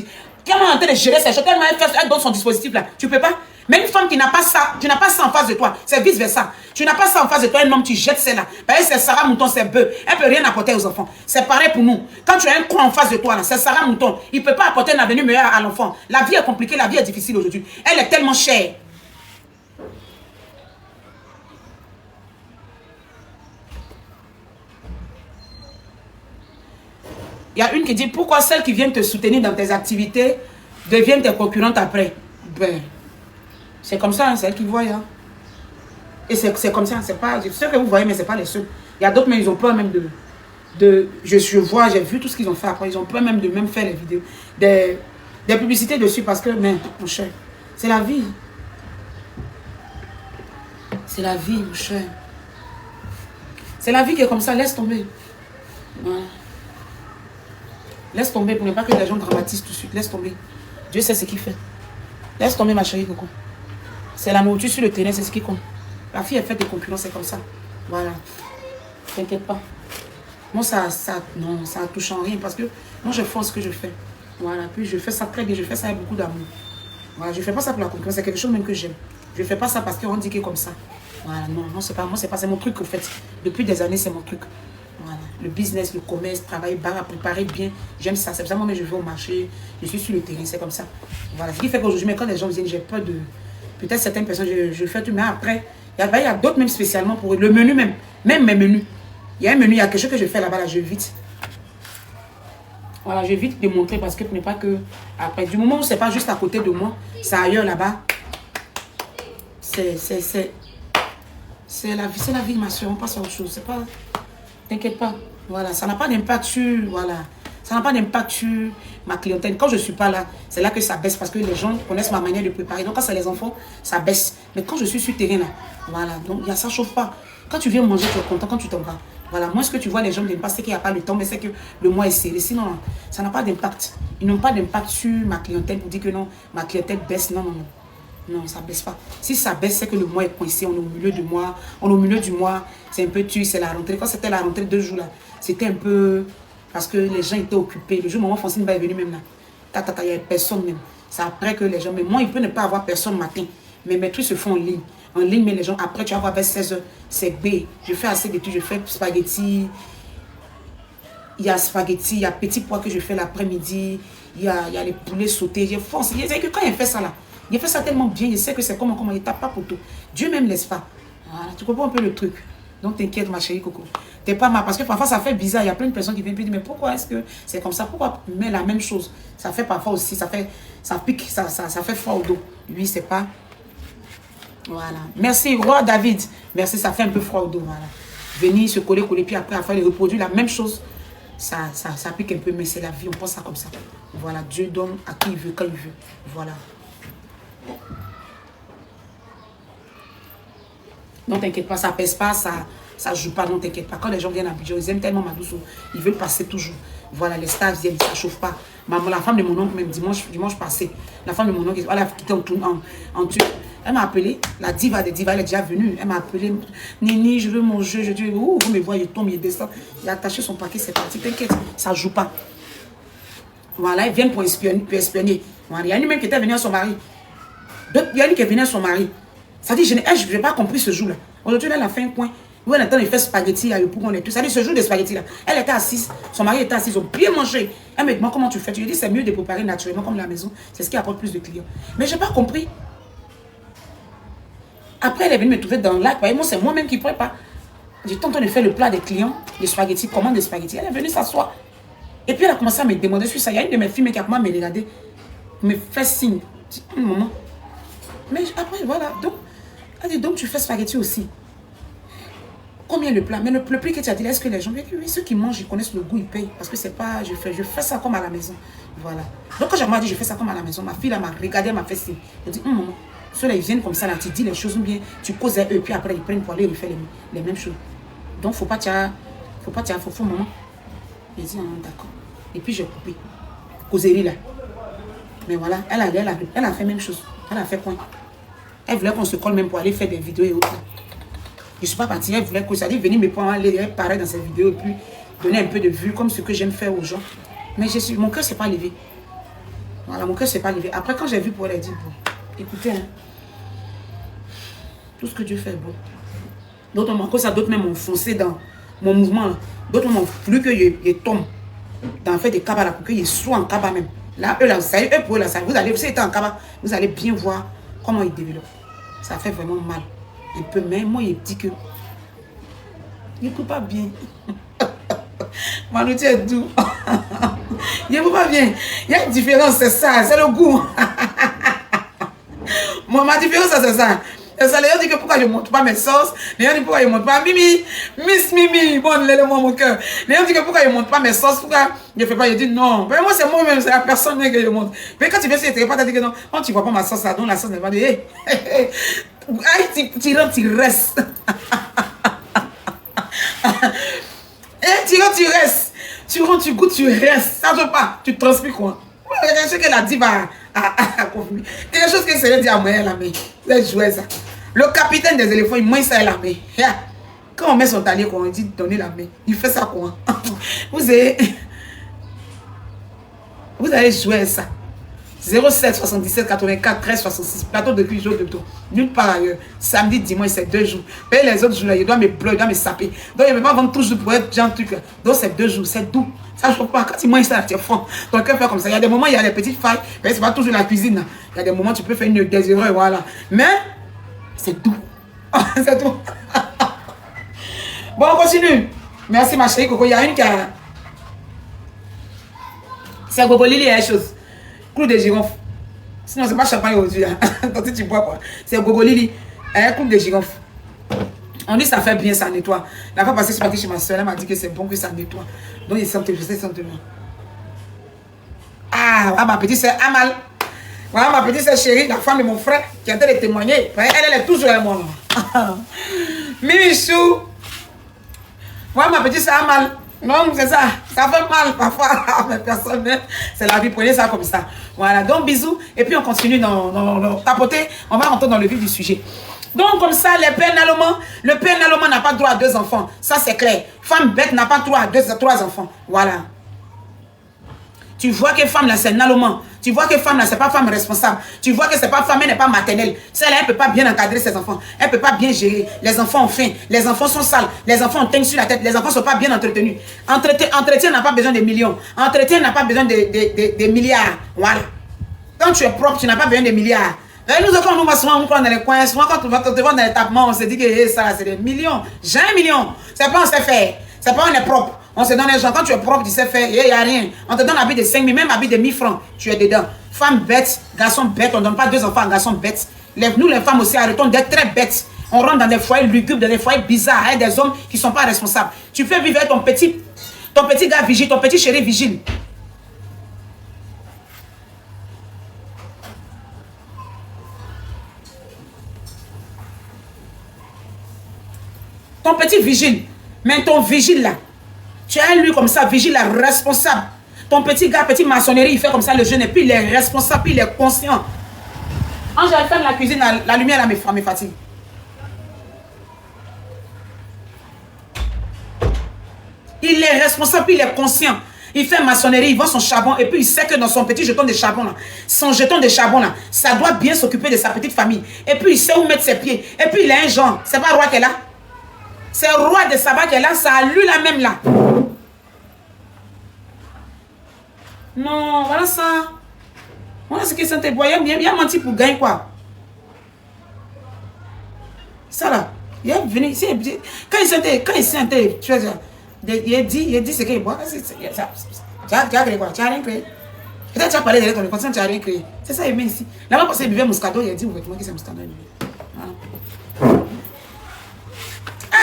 A: tellement en train de gérer ses choses, tellement elle donne son dispositif là, tu peux pas? Mais une femme qui n'a pas ça, tu n'as pas ça en face de toi, c'est vice versa. Tu n'as pas ça en face de toi, un homme, tu jettes celle-là. C'est Sarah Mouton, c'est bœuf. Elle ne peut rien apporter aux enfants. C'est pareil pour nous. Quand tu as un con en face de toi, c'est Sarah Mouton. Il ne peut pas apporter un avenir meilleur à l'enfant. La vie est compliquée, la vie est difficile aujourd'hui. Elle est tellement chère. Il y a une qui dit, pourquoi celles qui viennent te soutenir dans tes activités deviennent tes concurrentes après? Ben, c'est comme ça, hein, c'est elle qui voit. Hein. Et c'est comme ça, c'est pas ce que vous voyez, mais c'est pas les seuls. Il y a d'autres, mais ils ont peur même je vois, j'ai vu tout ce qu'ils ont fait après. Ils ont peur même de même faire les vidéos, des publicités dessus parce que, mais mon cher, c'est la vie. C'est la vie, mon cher. C'est la vie qui est comme ça, laisse tomber. Voilà. Laisse tomber pour ne pas que les gens dramatisent tout de suite. Laisse tomber. Dieu sait ce qu'il fait. Laisse tomber ma chérie Coco. C'est la nourriture sur le terrain, c'est ce qui compte. La fille est faite de concurrence, c'est comme ça. Voilà. T'inquiète pas. Moi, non, ça ne touche en rien parce que moi, je fais ce que je fais. Voilà, puis je fais ça très bien, je fais ça avec beaucoup d'amour. Voilà, je ne fais pas ça pour la concurrence, c'est quelque chose même que j'aime. Je ne fais pas ça parce qu'on dit que comme ça. Voilà, non, non, c'est pas moi, c'est mon truc, en fait. Depuis des années, c'est mon truc. Voilà, le business, le commerce, travailler, préparer bien, j'aime ça. C'est pour ça, moi, je vais au marché, je suis sur le terrain, c'est comme ça. Voilà, ce qui fait qu'aujourd'hui, quand les gens viennent, j'ai peur de... Peut-être certaines personnes, je fais tout, mais après, il y a d'autres même spécialement pour le menu même mes menus. Il y a un menu, il y a quelque chose que je fais là-bas, là, je vite. Voilà, je vais vite démontrer parce que ce n'est pas que... Après, du moment où c'est pas juste à côté de moi, c'est ailleurs là-bas. C'est la vie, ma soeur. On passe à autre chose. C'est pas... T'inquiète pas. Voilà, ça n'a pas d'impact sur... Voilà. Ça n'a pas d'impact sur ma clientèle. Quand je ne suis pas là, c'est là que ça baisse parce que les gens connaissent ma manière de préparer. Donc, quand c'est les enfants, ça baisse. Mais quand je suis sur le terrain, là, voilà. Donc, ça ne chauffe pas. Quand tu viens manger, tu es content. Quand tu t'en vas. Voilà, moi, ce que tu vois, les gens n'aiment pas, c'est qu'il n'y a pas le temps, mais c'est que le mois est serré. Sinon, ça n'a pas d'impact. Ils n'ont pas d'impact sur ma clientèle pour dire que non, ma clientèle baisse. Non, non, non. Non, ça ne baisse pas. Si ça baisse, c'est que le mois est coincé. On est au milieu du mois. On est au milieu du mois. C'est un peu tu, c'est la rentrée. Quand c'était la rentrée 2 jours là, c'était un peu... Parce que les gens étaient occupés. Le jour où maman Francine va venir même là, il n'y avait personne même. C'est après que les gens... Mais moi, il peut ne pas avoir personne le matin. Mais mes trucs se font en ligne. En ligne, mais les gens, après, tu vas voir vers 16h, c'est B. Je fais assez de trucs, je fais spaghetti. Il y a spaghetti, il y a petit pois que je fais l'après-midi. Il y a les poulets sautés. Je force. Je sais que quand il fait ça là, il fait ça tellement bien, je sais que c'est comment il tape pas pour tout. Dieu même laisse pas. Voilà, tu comprends un peu le truc. Donc t'inquiète ma chérie Coco. T'es pas mal parce que parfois ça fait bizarre. Il y a plein de personnes qui viennent me dire mais pourquoi est-ce que c'est comme ça? Pourquoi tu mets la même chose? Ça fait parfois aussi, ça pique, ça fait froid au dos. Lui c'est pas. Voilà. Merci Roi David. Merci, ça fait un peu froid au dos. Voilà. Venir se coller, puis après les reproduire la même chose. Ça pique un peu, mais c'est la vie, on pense ça comme ça. Voilà, Dieu donne à qui il veut, quand il veut. Voilà. Non, t'inquiète pas, ça pèse pas, ça joue pas, non, t'inquiète pas. Quand les gens viennent à Abidjan, ils aiment tellement ma douce, ils veulent passer toujours. Voilà, les stars viennent, ça chauffe pas. Maman, la femme de mon oncle, même dimanche passé, la femme de mon oncle, elle a quitté en Turquie. Elle m'a appelé, la diva des divas, elle est déjà venue. Elle m'a appelé, Nini, je veux mon jeu. Je dis, oh, vous me voyez, il tombe, il descend. Il a attaché son paquet, c'est parti, t'inquiète, ça joue pas. Voilà, ils viennent pour espionner. Voilà, il y a une même qui était venue à son mari. Il y a une qui est venue à son mari. Ça dit, je n'ai pas compris ce jour-là. Aujourd'hui, elle a fait un coin. Où elle entend, il fait spaghetti, là, pour qu'on ait tout. Ça dit, ce jour de spaghetti, là, elle était assise, son mari était assis, ils ont bien mangé. Elle me demande comment tu fais. Tu lui dis, c'est mieux de préparer naturellement comme la maison. C'est ce qui apporte plus de clients. Mais je n'ai pas compris. Après, elle est venue me trouver dans l'acte. Moi, c'est moi-même qui prépare. J'étais en train de faire le plat des clients, des spaghettis, commande des spaghettis. Elle est venue s'asseoir. Et puis, elle a commencé à me demander sur ça. Il y a une de mes filles qui a commencé à me regarder, me fait signe. Je dis, maman. Mais après, voilà. Donc, elle dit, donc tu fais spaghetti aussi. Combien le plat? Mais le prix que tu as dit, est-ce que les gens, oui, ceux qui mangent, ils connaissent le goût, ils payent. Parce que c'est pas, je fais ça comme à la maison. Voilà. Donc quand j'ai dit, je fais ça comme à la maison, ma fille là m'a regardé, elle m'a fait signe. Elle dit, maman, ceux-là, ils viennent comme ça, là, tu dis les choses bien, tu causes à eux, puis après, ils prennent pour aller refaire les mêmes choses. Donc, faut pas, maman. J'ai dit, d'accord. Et puis, j'ai coupé. Causerie là. Mais voilà, elle a fait la même chose. Elle a fait point. Elle voulait qu'on se colle même pour aller faire des vidéos et autres. Je ne suis pas partie, elle voulait que ça dise venir me prendre, elle paraît dans cette vidéo et puis donner un peu de vue comme ce que j'aime faire aux gens. Mais mon cœur ne s'est pas levé. Voilà, mon cœur ne s'est pas levé. Après, quand j'ai vu pour elle, elle dit, bon, écoutez, hein, tout ce que Dieu fait est bon. D'autres m'ont encore ça, d'autres même m'ont foncé dans mon mouvement. D'autres m'ont voulu que je tombe dans fait des cabas là, pour que je sois en cabas même. Là, eux, là, vous savez, eux pour eux, là, vous allez, vous êtes en cabas, vous allez bien voir comment ils développent. Ça fait vraiment mal. Un peu, mais moi, il dit que il ne peut pas bien. Manu, tu es doux. Il ne peut pas bien. Il y a une différence, c'est ça, c'est le goût. Moi, ma différence, c'est ça. Et ça, les gens disent que pourquoi je ne montre pas mes sauces. Les gens disent pourquoi je ne montre pas Mimi. Miss Mimi. Bon, lève-moi mon cœur. Les gens disent que pourquoi je ne montre pas mes sauces. Pourquoi je ne fais pas. Je dis non. Mais moi, c'est moi-même. C'est la personne que je montre. Mais quand tu viens sur les pas, tu dis que non. Quand tu ne vois pas ma sauce, ça donne la sauce. Tu vas dire, aïe, tu rentres, tu restes. Tu rentres, tu restes. Tu rentres, tu goûtes, tu restes. Ça ne veut pas. Tu transpires quoi. Quelque chose qu'elle a dit va. Quelque chose que c'est dit à moi, elle a mis. Elle jouait ça. Le capitaine des éléphants, il mange ça, elle a mis. Quand on met son talier, on dit donner la main. Il fait ça quoi. Vous allez jouer ça. 07 77 84 13 66. Plateau de cuisine de tout. Nulle part ailleurs. Samedi, dimanche, c'est 2 jours. Et les autres jours, il doit me pleurer, il doit me saper. Donc, il ne peut pas vendre toujours pour être genre truc. Donc, c'est 2 jours, c'est doux. Ça, je comprends. Quand il mange ça, tu es fond. Ton cœur fait comme ça. Il y a des moments, il y a des petites failles. Mais ce n'est pas toujours la cuisine. Il y a des moments, tu peux faire des erreurs. Voilà. Mais, c'est doux. C'est tout. Bon, on continue. Merci, ma chérie Coco. Il y a une qui a. C'est Gogo Lili, il y a une chose. Clou de girofle. Sinon, c'est pas champagne aujourd'hui. Donc, si tu bois quoi. C'est Gogo Lili. Un clou de girofle. On dit ça fait bien, ça nettoie. La fois passée, je suis partie chez ma soeur. Elle m'a dit que c'est bon que ça nettoie. Donc, il sentait, je sais sentement. Ah, voilà ma petite soeur Amal. Voilà ma petite soeur chérie, la femme de mon frère, qui a été témoigner. Elle est toujours avec moi. Mimichou. Voilà ma petite soeur Amal. Non, c'est ça. Ça fait mal parfois. Mais personne, c'est la vie. Prenez ça comme ça. Voilà. Donc, bisous. Et puis, on continue dans tapoter. On va rentrer dans le vif du sujet. Donc, comme ça, les pères n'allemans, le père n'allemand n'a pas droit à 2 enfants. Ça, c'est clair. Femme bête n'a pas droit à 3 enfants. Voilà. Tu vois que femme là, c'est n'allemand. Tu vois que femme là, c'est pas femme responsable. Tu vois que c'est pas femme, elle n'est pas maternelle. Celle-là, elle peut pas bien encadrer ses enfants. Elle peut pas bien gérer. Les enfants ont faim. Les enfants sont sales. Les enfants ont teigne sur la tête. Les enfants sont pas bien entretenus. Entretien n'a pas besoin de millions. Entretien n'a pas besoin de milliards. Voilà. Quand tu es propre, tu n'as pas besoin de milliards. Et nous, quand nous souvent, on prend dans les coins, souvent quand on va te voir dans les tapements, on se dit que ça, c'est des millions. J'ai 1 million. C'est pas on sait faire. C'est pas on est propre. On se donne les gens. Quand tu es propre, tu sais faire. Il n'y a rien. On te donne un habit de 5 000, même un habit de 1 000 francs. Tu es dedans. Femme bête, garçon bête. On ne donne pas 2 enfants à garçon bête. Nous, les femmes aussi, arrêtons d'être très bêtes. On rentre dans des foyers lugubres, dans des foyers bizarres, avec des hommes qui ne sont pas responsables. Tu fais vivre avec ton petit gars vigile, ton petit chéri vigile. Ton petit vigile. Mais ton vigile là, tu as lui comme ça, vigile là, responsable. Ton petit gars, petit maçonnerie, il fait comme ça le jeûne et puis il est responsable, puis il est conscient. Quand j'allais faire la cuisine, la lumière là me fatigue. Il est responsable, puis il est conscient. Il fait maçonnerie, il vend son charbon et puis il sait que dans son petit jeton de charbon là, son jeton de charbon là, ça doit bien s'occuper de sa petite famille. Et puis il sait où mettre ses pieds. Et puis il a un genre, c'est pas roi qu'elle a. C'est le roi de Saba qui est là, ça a lui la même là. Non, voilà ça. Voilà ce que c'est boyant. Il a menti pour gagner quoi. Ça là. Il est venu. Quand il sentait, tu vois, il a dit ce qu'il boit. Tu as créé quoi? Tu n'as rien créé. Peut-être tu as parlé de ton inconscient, tu n'as rien créé. C'est ça, il met ici. Là-bas, parce qu'il buvait Moscato, il a dit ouvertement que c'est Moscato. Voilà.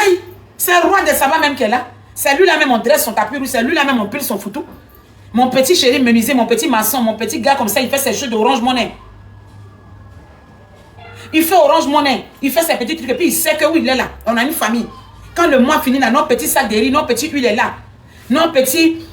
A: Aïe, c'est le roi de Saba même qui est là. C'est lui là même on dresse son tapis rouge, c'est lui là même on pile son foutou. Mon petit chéri menuisier, mon petit maçon, mon petit gars comme ça, il fait ses jeux d'Orange Monnaie. Il fait Orange Monnaie, il fait ses petits trucs et puis il sait que oui, il est là. On a une famille. Quand le mois finit là, nos petits sacs de riz, nos petits huiles est là. Nos petits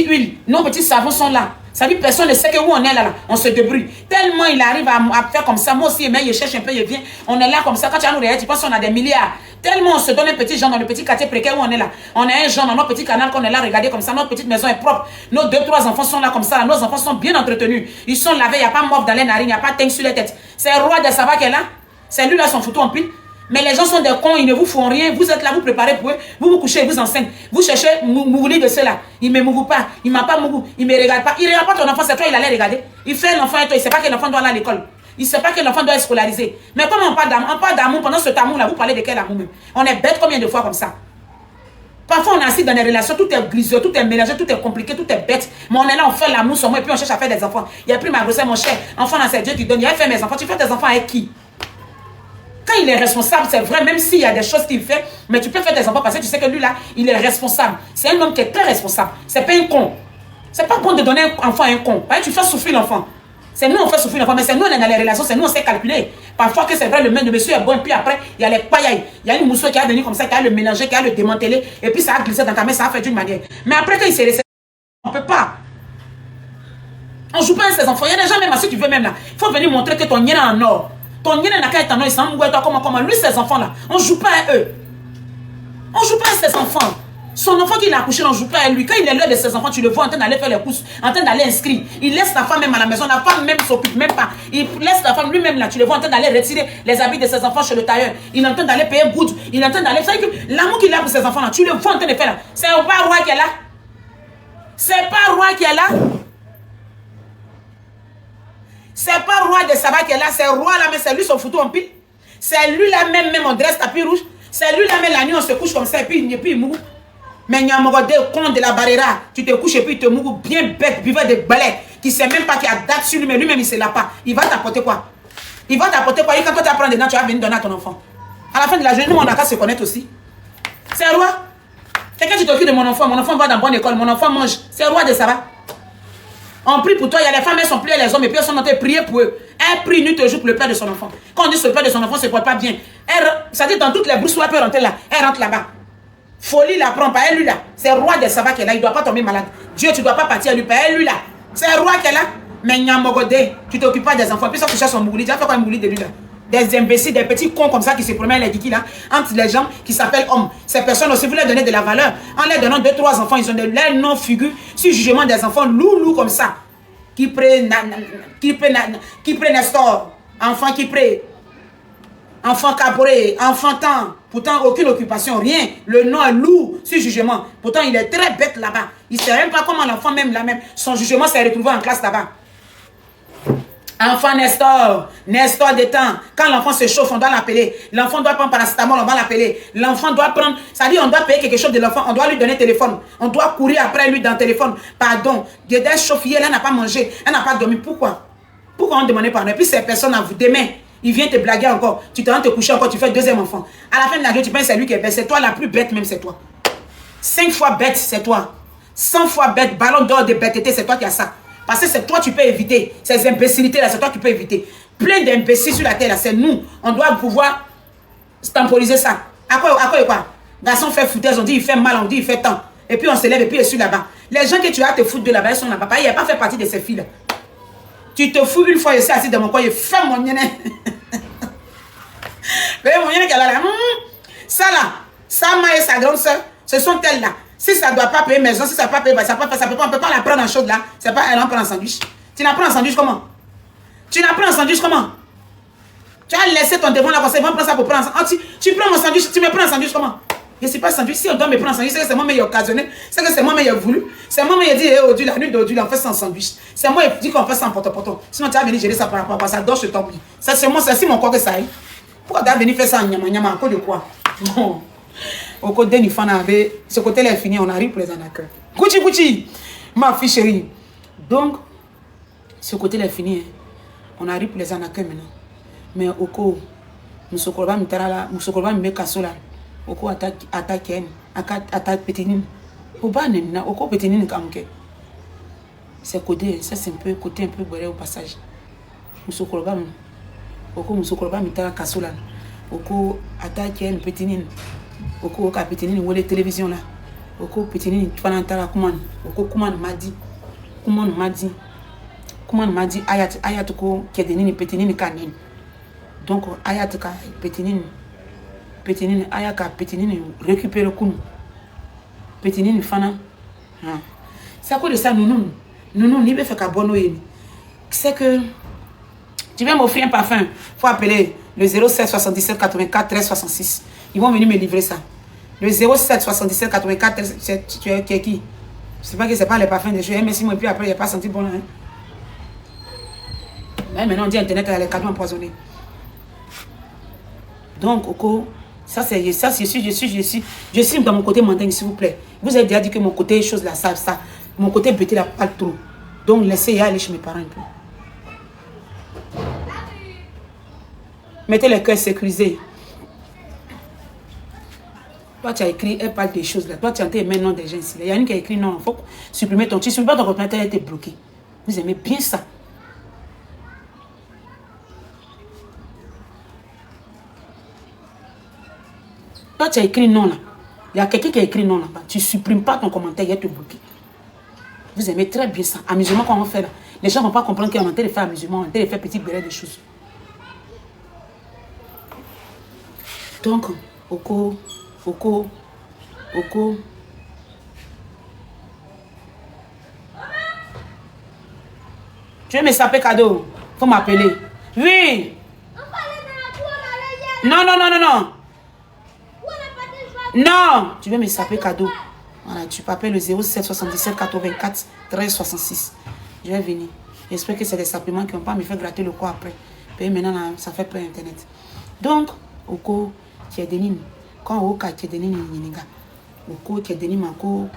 A: huiles, nos petits savons sont là. Ça dit personne ne sait que où on est là, on se débrouille. Tellement il arrive à faire comme ça. Moi aussi, mais il cherche un peu, il vient. On est là comme ça. Quand tu as nous réels, tu penses qu'on a des milliards. Tellement on se donne un petit genre dans le petit quartier précaire où on est là. On a un genre dans notre petit canal qu'on est là, regardez comme ça. Notre petite maison est propre. Nos 2-3 enfants sont là comme ça. Là. Nos enfants sont bien entretenus. Ils sont lavés, il n'y a pas de morve dans les narines, il n'y a pas de teigne sur les têtes. C'est le roi de Saba qui est là. C'est lui là, son photo en pile. Mais les gens sont des cons, ils ne vous font rien. Vous êtes là, vous préparez pour eux. Vous vous couchez, vous enseignez. Vous cherchez Mougouli de ceux-là. Il ne me mougue pas. Il ne m'a pas mougou. Il ne me regarde pas. Il ne regarde pas ton enfant, c'est toi, il allait regarder. Il fait l'enfant et toi, il ne sait pas que l'enfant doit aller à l'école. Il ne sait pas que l'enfant doit être scolarisé. Mais comment on parle d'amour? On parle d'amour pendant ce amour-là. Vous parlez de quel amour même? On est bête combien de fois comme ça? Parfois, on est assis dans des relations, tout est griseux, tout est mélangé, tout est compliqué, tout est bête. Mais on est là, on fait l'amour sur moi et puis on cherche à faire des enfants. Il n'y a plus ma grossesse, mon cher. Enfant, c'est Dieu qui donne. Il a fait mes enfants. Tu fais tes enfants avec qui? Quand il est responsable, c'est vrai, même s'il y a des choses qu'il fait, mais tu peux faire des enfants parce que tu sais que lui là, il est responsable. C'est un homme qui est très responsable. C'est pas un con. C'est pas bon de donner un enfant à un con. Tu fais souffrir l'enfant. C'est nous on fait souffrir l'enfant, mais c'est nous on est dans les relations, c'est nous on sait calculer. Parfois que c'est vrai, le monsieur est bon, et puis après, il y a les payailles. Il y a une mousseau qui a venu comme ça, qui a le mélanger, qui a le démanteler, et puis ça a glissé dans ta main, ça a fait d'une manière. Mais après, quand il s'est laissé, on peut pas. On joue pas à ses enfants. Il y a des gens, même si tu veux même là, il faut venir montrer que ton nien est en or. Ton nien n'a qu'à être en or, il s'en comment. Lui, ses enfants là, on joue pas à eux. On joue pas à ses enfants. Son Son enfant qu'il a accouché, on ne joue pas à lui. Quand il est l'heure de ses enfants, tu le vois en train d'aller faire les courses, en train d'aller inscrire. Il laisse la femme même à la maison. La femme même s'occupe même pas. Il laisse la femme lui-même là. Tu le vois en train d'aller retirer les habits de ses enfants chez le tailleur. Il est en train d'aller payer good. Il est en train d'aller. Vous savez que l'amour qu'il a pour ses enfants là, tu le vois en train de faire là. C'est pas roi qui est là. C'est pas roi qui est là. C'est pas roi de Saba qui est là. C'est roi là, mais c'est lui son photo en pile. C'est lui là même on dresse tapis rouge. C'est lui là même la nuit on se couche comme ça et puis il mourut. Mais il y a un con de la barrière. Tu te couches et puis il te mourut bien bête, buveur de balais, qui sait même pas qu'il y a date sur lui, mais lui-même il ne sait pas. Il va t'apporter quoi? Il va t'apporter quoi? Et quand toi tu apprends dedans, tu vas venir donner à ton enfant. À la fin de la journée, nous on a qu'à se connaître aussi. C'est roi. Quelqu'un tu t'occupes de mon enfant va dans bonne école, mon enfant mange. C'est roi de Saba. On prie pour toi, il y a les femmes, elles sont priées les hommes, et puis elles sont en train de prier pour eux. Elle prie nuit et jour pour le père de son enfant. Quand on dit ce père de son enfant, ne se porte pas bien. Ça dit dans toutes les brousses où elle peut rentrer là, elle rentre là-bas. Folie la prend, pas elle lui là. C'est roi de Saba qui est là, il ne doit pas tomber malade. Dieu, tu ne dois pas partir à lui, pas elle lui là. C'est roi qui est là. Mais Nyamogodé, tu t'occupes pas des enfants. Puis ça, tu cherches son mougouli. Tu as fait quoi un mougouli de lui là? Des imbéciles, des petits cons comme ça qui se promènent les dikis là, entre les gens qui s'appellent hommes. Ces personnes aussi, vous leur donnez de la valeur. En leur donnant 2-3 enfants, ils ont de l'air non figure sur jugement des enfants loulous comme ça. Qui prennent Nestor, enfant qui prête, enfant cabré, enfant temps, pourtant aucune occupation, rien. Le nom est lourd sur jugement. Pourtant, il est très bête là-bas. Il ne sait même pas comment l'enfant même là-même, son jugement s'est retrouvé en classe là-bas. Enfant Nestor des temps. Quand l'enfant se chauffe, on doit l'appeler. L'enfant doit prendre paracétamol, on va l'appeler. L'enfant doit prendre, ça dit on doit payer quelque chose de l'enfant, on doit lui donner téléphone. On doit courir après lui dans le téléphone. Pardon, Guédel chauffier, elle n'a pas mangé, elle n'a pas dormi. Pourquoi? Pourquoi on demandait pardon? Et puis ces personnes à vous, demain, il vient te blaguer encore. Tu te rends te coucher encore, tu fais deuxième enfant. À la fin de la journée, tu penses c'est lui qui est bête. C'est toi la plus bête même, c'est toi. 5 fois bête, c'est toi. 100 fois bête, ballon d'or de bêteté, c'est toi qui as ça. Parce que c'est toi qui peux éviter. Ces imbécilités-là, c'est toi qui peux éviter. Plein d'imbéciles sur la terre, là, c'est nous. On doit pouvoir temporiser ça. À quoi? Garçon fait foutaise, on dit il fait mal, on dit il fait tant. Et puis on se lève et puis il est sur là-bas. Les gens que tu as te foutre de là-bas, ils sont là-bas. Il n'a pas fait partie de ces filles-là. Tu te fous une fois, je suis assis dans mon coin, il fait mon nez. Vous voyez mon nez qui est là. Ça là, sa mère et sa grande soeur, ce sont elles là. Si ça ne doit pas payer maison, si ça ne doit pas payer, ça peut pas, on ne peut pas la prendre en chaude là. C'est pas elle en prend en sandwich. Tu la prends en sandwich comment? Tu la prends en sandwich comment? Tu as laissé ton devant là comme ça, ils vont prendre ça pour prendre en sandwich. Tu prends mon sandwich, tu me prends en sandwich comment? Je ne sais pas sandwich. Si on doit me prendre en sandwich, c'est que c'est moi qui ai occasionné. C'est que c'est moi qui ai voulu. C'est moi qui ai dit, aujourd'hui, la nuit d'aujourd'hui, on fait ça en sandwich. C'est moi qui ai dit qu'on fait ça en poton. Sinon, tu vas venir gérer ça par rapport à ça. Dors, je t'en prie. Ça, c'est moi, c'est si mon corps que ça aille. Pourquoi tu vas venir faire ça en nyama à cause de quoi? Bon. Au côté du fan avait ce côté là est fini, on arrive pour les anaqueurs. Gucci, ma fille chérie. Donc, ce côté là est fini, hein. On arrive pour les anaqueurs maintenant. Mais au coup, nous socorba mitara, nous socorba me kasola. Au coup attaque attaque pétinine. Au bas nena, au coup pétinine kamke. C'est côté, ça c'est un peu côté un peu boré au passage. Nous socorba, au coup nous socorba mitara kasola. Au coup attaque une pétinine. Oko ka petini ni télévision là. Oko petini ni fana tara kuman. Oko kuman m'a dit ayat ko kedeni ni petini ni kanen. Donc ayat ka petini ayaka petini ni récupérer kunu. Petini ni fana. C'est à cause de ça nous ni be fait ka bono yeni. C'est que tu viens m'offrir un parfum, faut appeler le 07 77 84 13 66. Ils vont venir me livrer ça. Le 07 77 84 13, tu es qui? Je sais pas que c'est pas les parfums de jeu. Mais si moi puis après il a pas senti bon là. Hein? Mais maintenant on dit internet a les cadeaux empoisonnés. Donc Oko, ça je suis dans mon côté montagne s'il vous plaît. Vous avez déjà dit que mon côté chose là ça mon côté bêté là pas trop. Donc laissez aller chez mes parents un peu. Mettez les cœurs sécurisés. Toi, tu as écrit, elle parle des choses là. Toi, tu as entendu maintenant des gens ici. Il y a une qui a écrit non, il faut supprimer ton. Tu ne supprimes pas ton ordinateur, elle était bloqué. Vous aimez bien ça. Toi, tu as écrit non là. Il y a quelqu'un qui a écrit non là-bas. Tu ne supprimes pas ton commentaire, il te bloqué. Vous aimez très bien ça. Amusement, quand on fait là. Les gens ne vont pas comprendre qu'on est en train de faire amusement, on est en train de faire petit béret de choses. Donc, Oko, Tu veux me saper cadeau? Faut m'appeler. Oui. Non, non, non, non, non. Non. Tu veux me saper cadeau? Voilà, tu peux appeler le 07 77 84 13 66. Je vais venir. J'espère que c'est des sapements qui n'ont pas me fait gratter le corps après. Et maintenant, ça fait plein internet. Donc, au coup, tu es déni. Quand au cas, tu es déni, au coup, tu es déni, manco.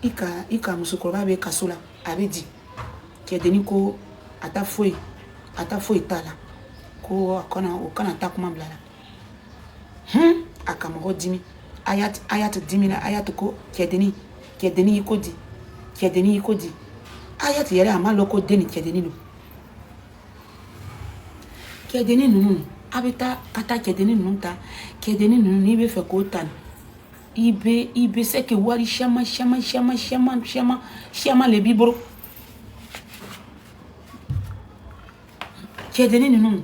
A: Ika musukoroba avec Kasola avait dit tu es déni ko ata foi tala ko akona okana takuma blala. Akamoro dimi. Ayat 10 000 ayat ko tu es déni ikodi. Tu es déni ikodi. Ayat yere amaloko deni tu es déni no. Kedeni nunu abeta kata kedeni nunu ta kedeni nunu ni be fe ko tan ibe se ke wari shama le bibro kedeni nunu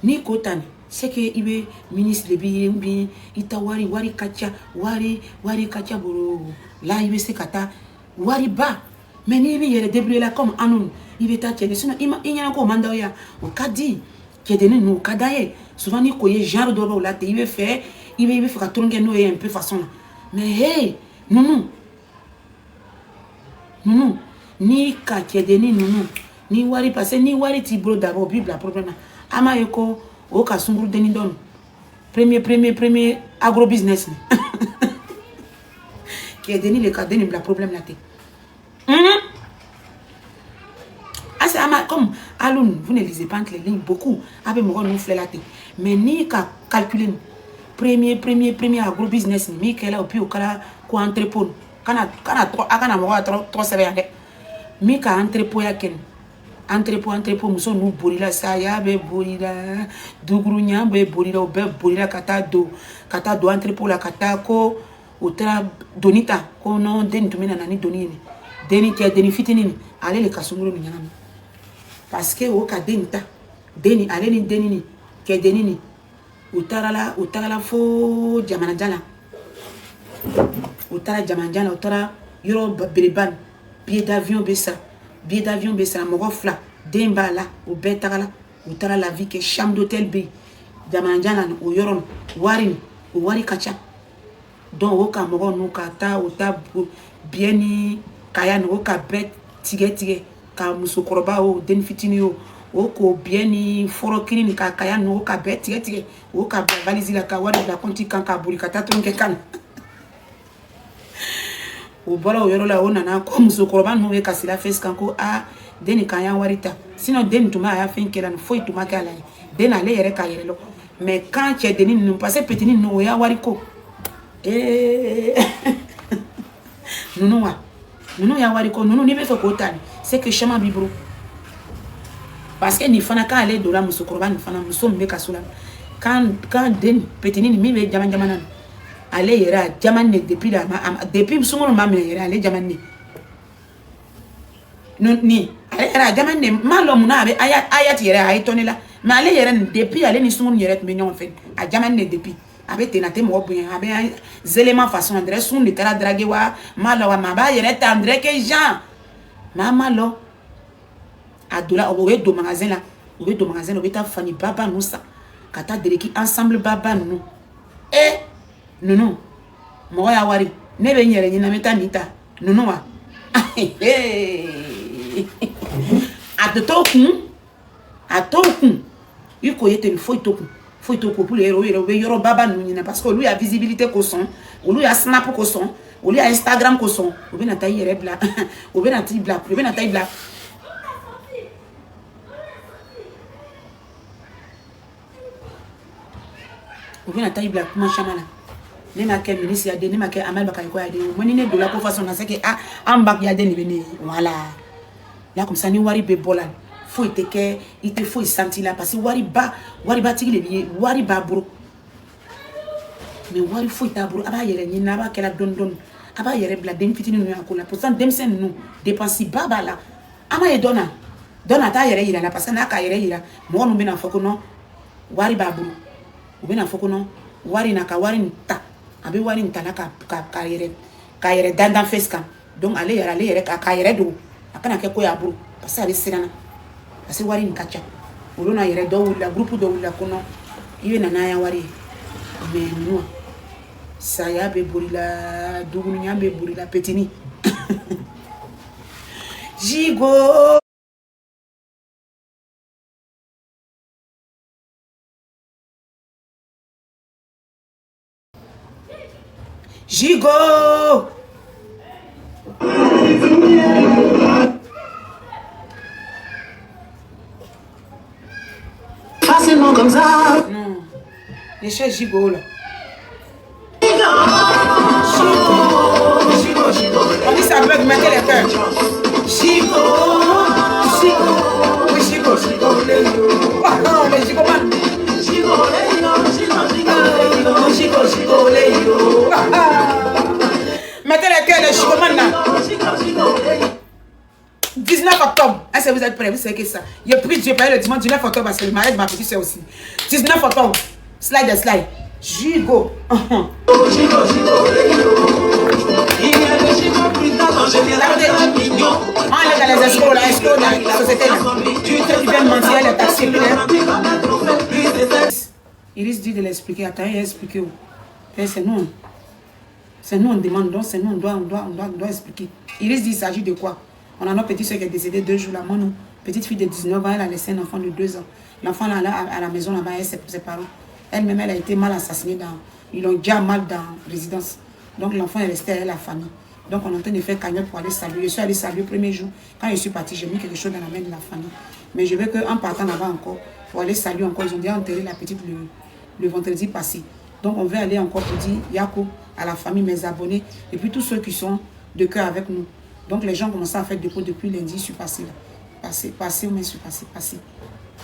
A: ni ko tan se ke ibe ministre bi ita wari kacha boro la ibe se kata wari ba mais ni bi yere débrouiller la comme anon ibe ta kedeni sinon inyana ko manda ya o kadi kedeni no kadaye souvent ni koye genre de la te il veut faire ka tourner no un peu façon mais hey non ni ka kedeni non ni wari parce ni wari ti bro d'abord bible la problème ama yeko o ka sunguru deni don premier agro business kedeni le kadeni la problème la te comme Alun, vous ne lisez pas entre les lignes beaucoup. Avec mon nous fait la tête. Mais ni qu'à calculer premier agro-business, ni qu'elle a au plus au cas quoi entrepôt. Quand trop sévère. Mi qu'à entrepôt ya ken. Entrepôt, nous nous bourrila ça ya be bourrila. Dougrounia be bourrila, be bourrila kata do entrepôt la kata ko otra donita ko non deni tumina nani donini. Deni fitini. Allez les kasunguru ni nyana. Parce que au cas deni allez ni deni ni ke deni ni utara la fo jamanajala utara yoro beriban billet d'avion besa mo fla demba la au betala utara la vie que chambre d'hôtel be jamanajala o yoro wari kacha donc au cas mo no kata uta bieni kaya no ka bet tige ka musokoroba o den fitini o ko bieni foro kini ni ka kaya no ka bet tige o ka valise la ka wari la konti kan ka buri kata tonke kan o bola o yoro la ona na ko musokoroba no we kasila face kan ko a den kaya warita sinon den tuma ya fin kela no foi tuma ka la den ale yere ka yere lo mais quand tu es deni no passer petini no ya wari ko Nunu ya wari ko nunu ni be fe ko tani c'est que chama bibro parce que ni fana ka ale do la musokoroba ni fana muso mbe kasula quand den petini ni mi be jamana ale yera jamane depuis sungolo ma me yera ale jamane ni ale yera jamane malo muna be ayat yera ay tonela mais ale yera depuis ale ni sungolo yera me nyon fait a jamane depuis avec tenate mo bien avec éléments façon André sun de tara draguer wa malo wa maba yere tandre que Jean mama lo adola o do magasin là o do magasin o beta fani baba nous ça kata dereki ensemble baba nous non mo ya wari ne be nyere nyina meta nita non wa atokun iko yete il faut pour les héros yoro baba nous parce que lui a visibilité ko son lui a snap ko son lui a Instagram ko son o be na tayi yere bla o be na tayi bla kuma chamala ne ma ke ministre ya de ne ma ke amal bakay ko ya de moni ne de la ko façon na c'est que en bac ya de ni beni voilà là comme ça ni wari be bolal faut te que il te faut sentir là parce que wari ba tigi le bi wari ba bro mais wari faut ta bro aba yere ni na ba kala don aba yere bla dem fitini no akola pourtant dem sen no dépense baba là ama ye dona ta yere ira la parce que na ka yere ira mo no be na foko no wari ba bro o be na foko no wari na ka wari nta abi wari nta na ka yere dandan face kam donc ale yere ka yere do akana ke ko ya bro parce que ale serana parce que wari ni kacha olona yere do la groupe do la kono iwe nana ya wari mais moi ça ya be burila dugunu nya be burila petini Jigo Jigo
C: Facilement comme ça.
A: non les chers Jigo là on dit ça bug mettez les cœurs Jigo oui Jigo oh mais Jigo man mettez les cœurs de Jigo man là 19 octobre, est-ce que vous êtes prêts? Vous savez que ça. Il a pris Dieu par le dimanche 19 octobre parce que le mariage de ma petite soeur aussi. 19 octobre, slide. Jigo. On est dans les escrocs là, la société là. Tu viens mentir, les taxis. Iris dit de l'expliquer. Attends, il a expliqué. C'est nous. C'est nous, on demande. Donc, c'est nous, on doit expliquer. Iris dit, il s'agit de quoi? On a notre petite soeur qui est décédée 2 jours là. Moi, nous, petite fille de 19 ans, elle a laissé un enfant de 2 ans. L'enfant là, à la maison là-bas, elle, c'est pour ses parents. Elle-même, elle a été mal assassinée ils l'ont déjà mal dans la résidence. Donc, l'enfant est resté avec la famille. Donc, on est en train de faire cagnotte pour aller saluer. Je suis allée saluer le premier jour. Quand je suis partie, j'ai mis quelque chose dans la main de la famille. Mais je veux qu'en partant là-bas encore, pour aller saluer encore, ils ont déjà enterré la petite le vendredi passé. Donc, on veut aller encore pour dire Yako à la famille, mes abonnés, et puis tous ceux qui sont de cœur avec nous. Donc, les gens commencent à faire dépôt depuis lundi. Je suis passé là. Passé, mais je suis passé.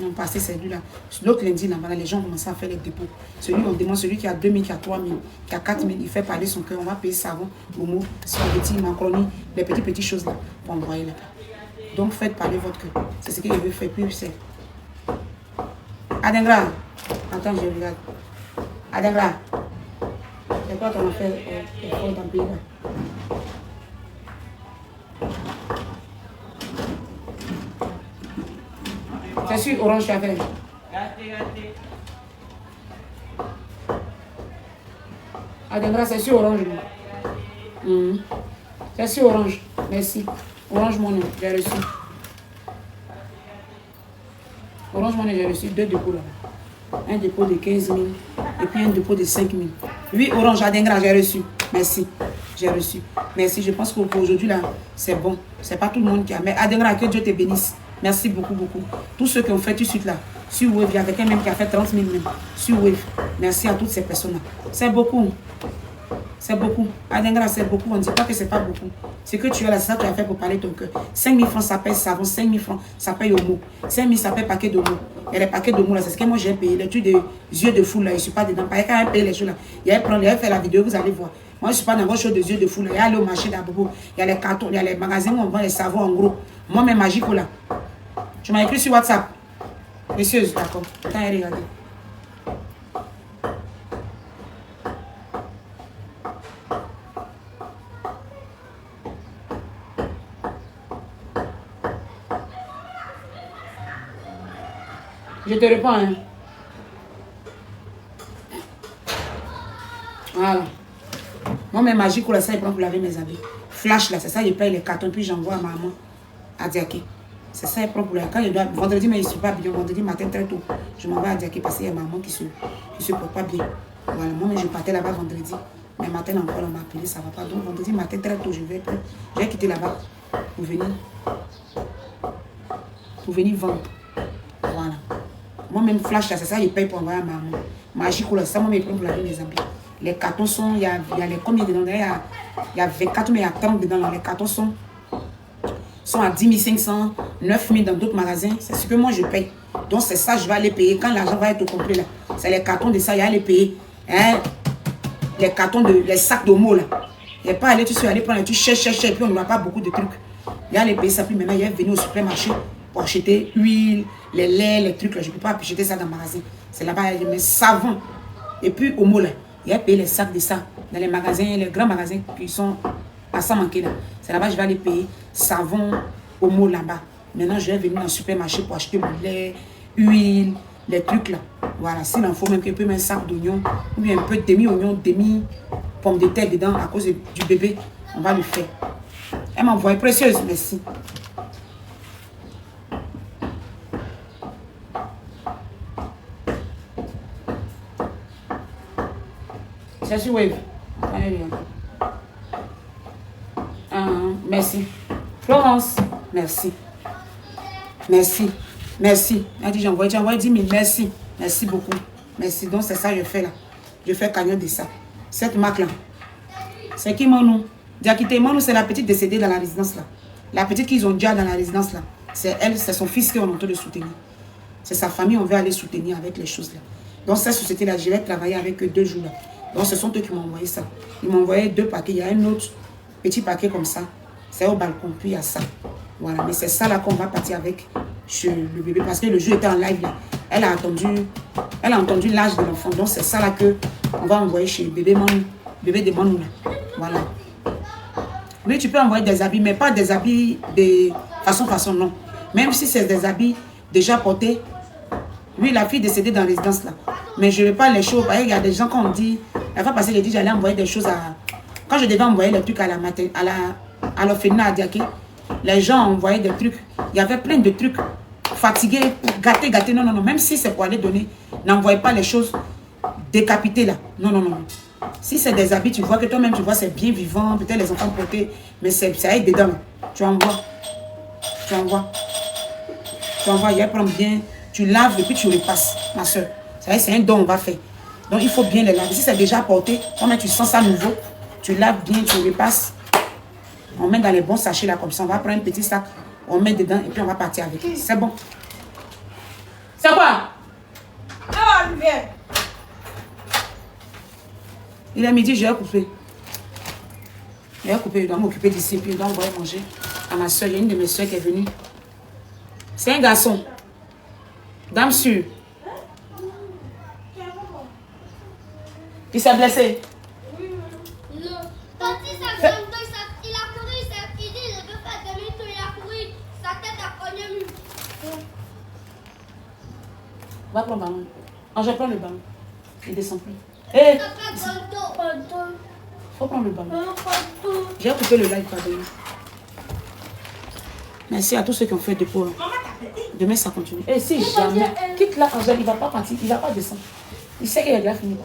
A: Non, passé, c'est lui là. L'autre lundi, là, voilà, les gens commencent à faire les dépôts. On demande celui qui a 2 000, qui a 3 000, qui a 4 000, il fait parler son cœur. On va payer savon, homo, spaghetti, macaroni, les petites choses là, pour envoyer là. Donc, faites parler votre cœur. C'est ce que je veux faire. Puis, c'est. Adengra. Attends, je regarde. Adengra. C'est quoi qu'on a fait dans le pays là? C'est sur orange tu as fait. Adengra, c'est sur orange. C'est sur orange. Merci. Orange mon nom, j'ai reçu. Orange mon nom, j'ai reçu 2 dépôts là. Un dépôt de 15 000 et puis un dépôt de 5 000. Oui, orange, Adengra, j'ai reçu. Merci. J'ai reçu. Merci. Je pense qu'aujourd'hui là, c'est bon. C'est pas tout le monde qui a. Mais Adengra, que Dieu te bénisse. Merci beaucoup. Tous ceux qui ont fait tout de suite là, sur Wave, il y a quelqu'un même qui a fait 30 000 même, sur Wave. Merci à toutes ces personnes-là. C'est beaucoup. C'est beaucoup. Adengra, c'est beaucoup. On ne dit pas que c'est pas beaucoup. Ce que tu as là, c'est ça que tu as fait pour parler ton cœur. 5 000 francs, ça paye savon. 5 000 francs, ça paye homo. 5 000, ça paye paquet d'homo. Et les paquets d'homo là, c'est ce que moi j'ai payé. Les trucs de yeux de fou là, je ne suis pas dedans. Pas quand paye les choses là. Il a fait la vidéo, vous allez voir. Moi, je ne suis pas dans votre chose de yeux de fou là. Il y a le marché d'Abobo. Il y a les cartons, il y a les magasins où on vend les savons en gros. Moi, mes magiques là. Tu m'as écrit sur WhatsApp. Précieuse, d'accord. Attends, regardez. Je te réponds, hein. Voilà. Moi, mes magiques, là, ça, ils prennent pour laver mes habits. Flash, là, c'est ça, ils payent les cartons, puis j'envoie à maman à Diaké. C'est ça, ils prennent pour la. Quand je dois. Vendredi, mais je ne suis pas bien. Vendredi matin, très tôt, je m'en vais à Diaké parce qu'il y a maman qui se porte pas bien. Voilà, moi, je partais là-bas vendredi. Mais matin, encore, on m'a appelé, ça ne va pas. Donc, vendredi matin, très tôt, je vais quitter là-bas pour venir vendre. Voilà. Moi-même, flash, là, c'est ça, je paye pour envoyer à maman. Magique, là, ça, moi, je prends pour laver mes habits. Les cartons sont, il y a les combien dedans? Il y a 24, mais il y a 30 dedans. Là. Les cartons sont à 10 500, 9 000 dans d'autres magasins. C'est ce que moi, je paye. Donc, c'est ça, je vais aller payer. Quand l'argent va être au complet, là, c'est les cartons de ça, il y a les payer. Hein? Les cartons, les sacs d'homo, là. Il n'y a pas aller tout seul, aller prendre les trucs, cher, et puis on ne voit pas beaucoup de trucs. Il y a les payer ça, puis maintenant, il y a venu au supermarché pour acheter l'huile, les laits, les trucs, là. Je ne peux pas acheter ça dans le magasin. C'est là-bas, il y a mes savons. Et puis, homo, là. Il y a payé les sacs de ça dans les magasins, les grands magasins qui sont à ça manquer là. C'est là-bas que je vais aller payer savon, Omo là-bas. Maintenant, je vais venir dans le supermarché pour acheter mon lait, huile, les trucs là. Voilà, s'il en faut même un peu un sac d'oignon, ou bien un peu demi-oignon, demi-pomme de terre dedans à cause du bébé, on va le faire. Elle m'a envoyé précieuse, merci. C'est sur Wave. Merci. Florence, merci. Merci. Merci. Elle dit, j'ai envoyé 10 000. Merci. Merci beaucoup. Merci. Donc, c'est ça que je fais là. Je fais cagnon de ça. Cette marque-là. C'est qui mon nom? Diakité, mon nom, c'est la petite décédée dans la résidence là. La petite qu'ils ont déjà dans la résidence là. C'est elle, c'est son fils qu'on est en train de soutenir. C'est sa famille, on veut aller soutenir avec les choses là. Donc, cette société-là, je vais travailler avec eux 2 jours là. Donc, ce sont eux qui m'ont envoyé ça. Ils m'ont envoyé 2 paquets. Il y a un autre petit paquet comme ça. C'est au balcon. Puis, il y a ça. Voilà. Mais c'est ça là qu'on va partir avec chez le bébé. Parce que le jour était en live là. Elle a entendu l'âge de l'enfant. Donc, c'est ça là qu'on va envoyer chez le bébé Manou. Bébé de Manou là. Voilà. Oui, tu peux envoyer des habits, mais pas des habits de façon, non. Même si c'est des habits déjà portés. Oui, la fille décédée dans la résidence là. Mais je ne veux pas les choses. Il y a des gens qui ont dit. La fois passée, j'ai dit j'allais envoyer des choses à. Quand je devais envoyer les trucs à l'orphelinat à Diaké, les gens envoyaient des trucs. Il y avait plein de trucs. Fatigués, gâtés. Non. Même si c'est pour aller donner, n'envoyez pas les choses décapitées là. Non. Si c'est des habits, tu vois que toi-même, tu vois, c'est bien vivant. Peut-être les enfants portés, mais ça aide dedans. Tu envoies. Il prend bien. Tu laves et puis tu repasses, ma soeur. C'est un don, on va faire. Donc, il faut bien les laver. Si c'est déjà porté, quand tu sens ça nouveau, tu laves bien, tu repasses. On met dans les bons sachets là, comme ça. On va prendre un petit sac, on met dedans et puis on va partir avec. C'est bon. C'est quoi?
B: Ah, viens.
A: Il est midi, je vais couper. Je dois m'occuper d'ici, puis je dois envoyer manger à ma soeur. Il y a une de mes soeurs qui est venue. C'est un garçon. Dame sûre. Il s'est blessé.
B: Non. Quand il a couru, il dit il veut faire 2 minutes, il a couru, sa tête a cogné.
A: Va prendre le ballon. Je prends le ballon. Il descend plus. Hé! Faut prendre le ballon. J'ai coupé le live, pardon. Merci à tous ceux qui ont fait des pots. Demain, ça continue. Et si jamais, quitte là, Angèle, il ne va pas partir, il ne va pas descendre. Il sait qu'il a déjà fini.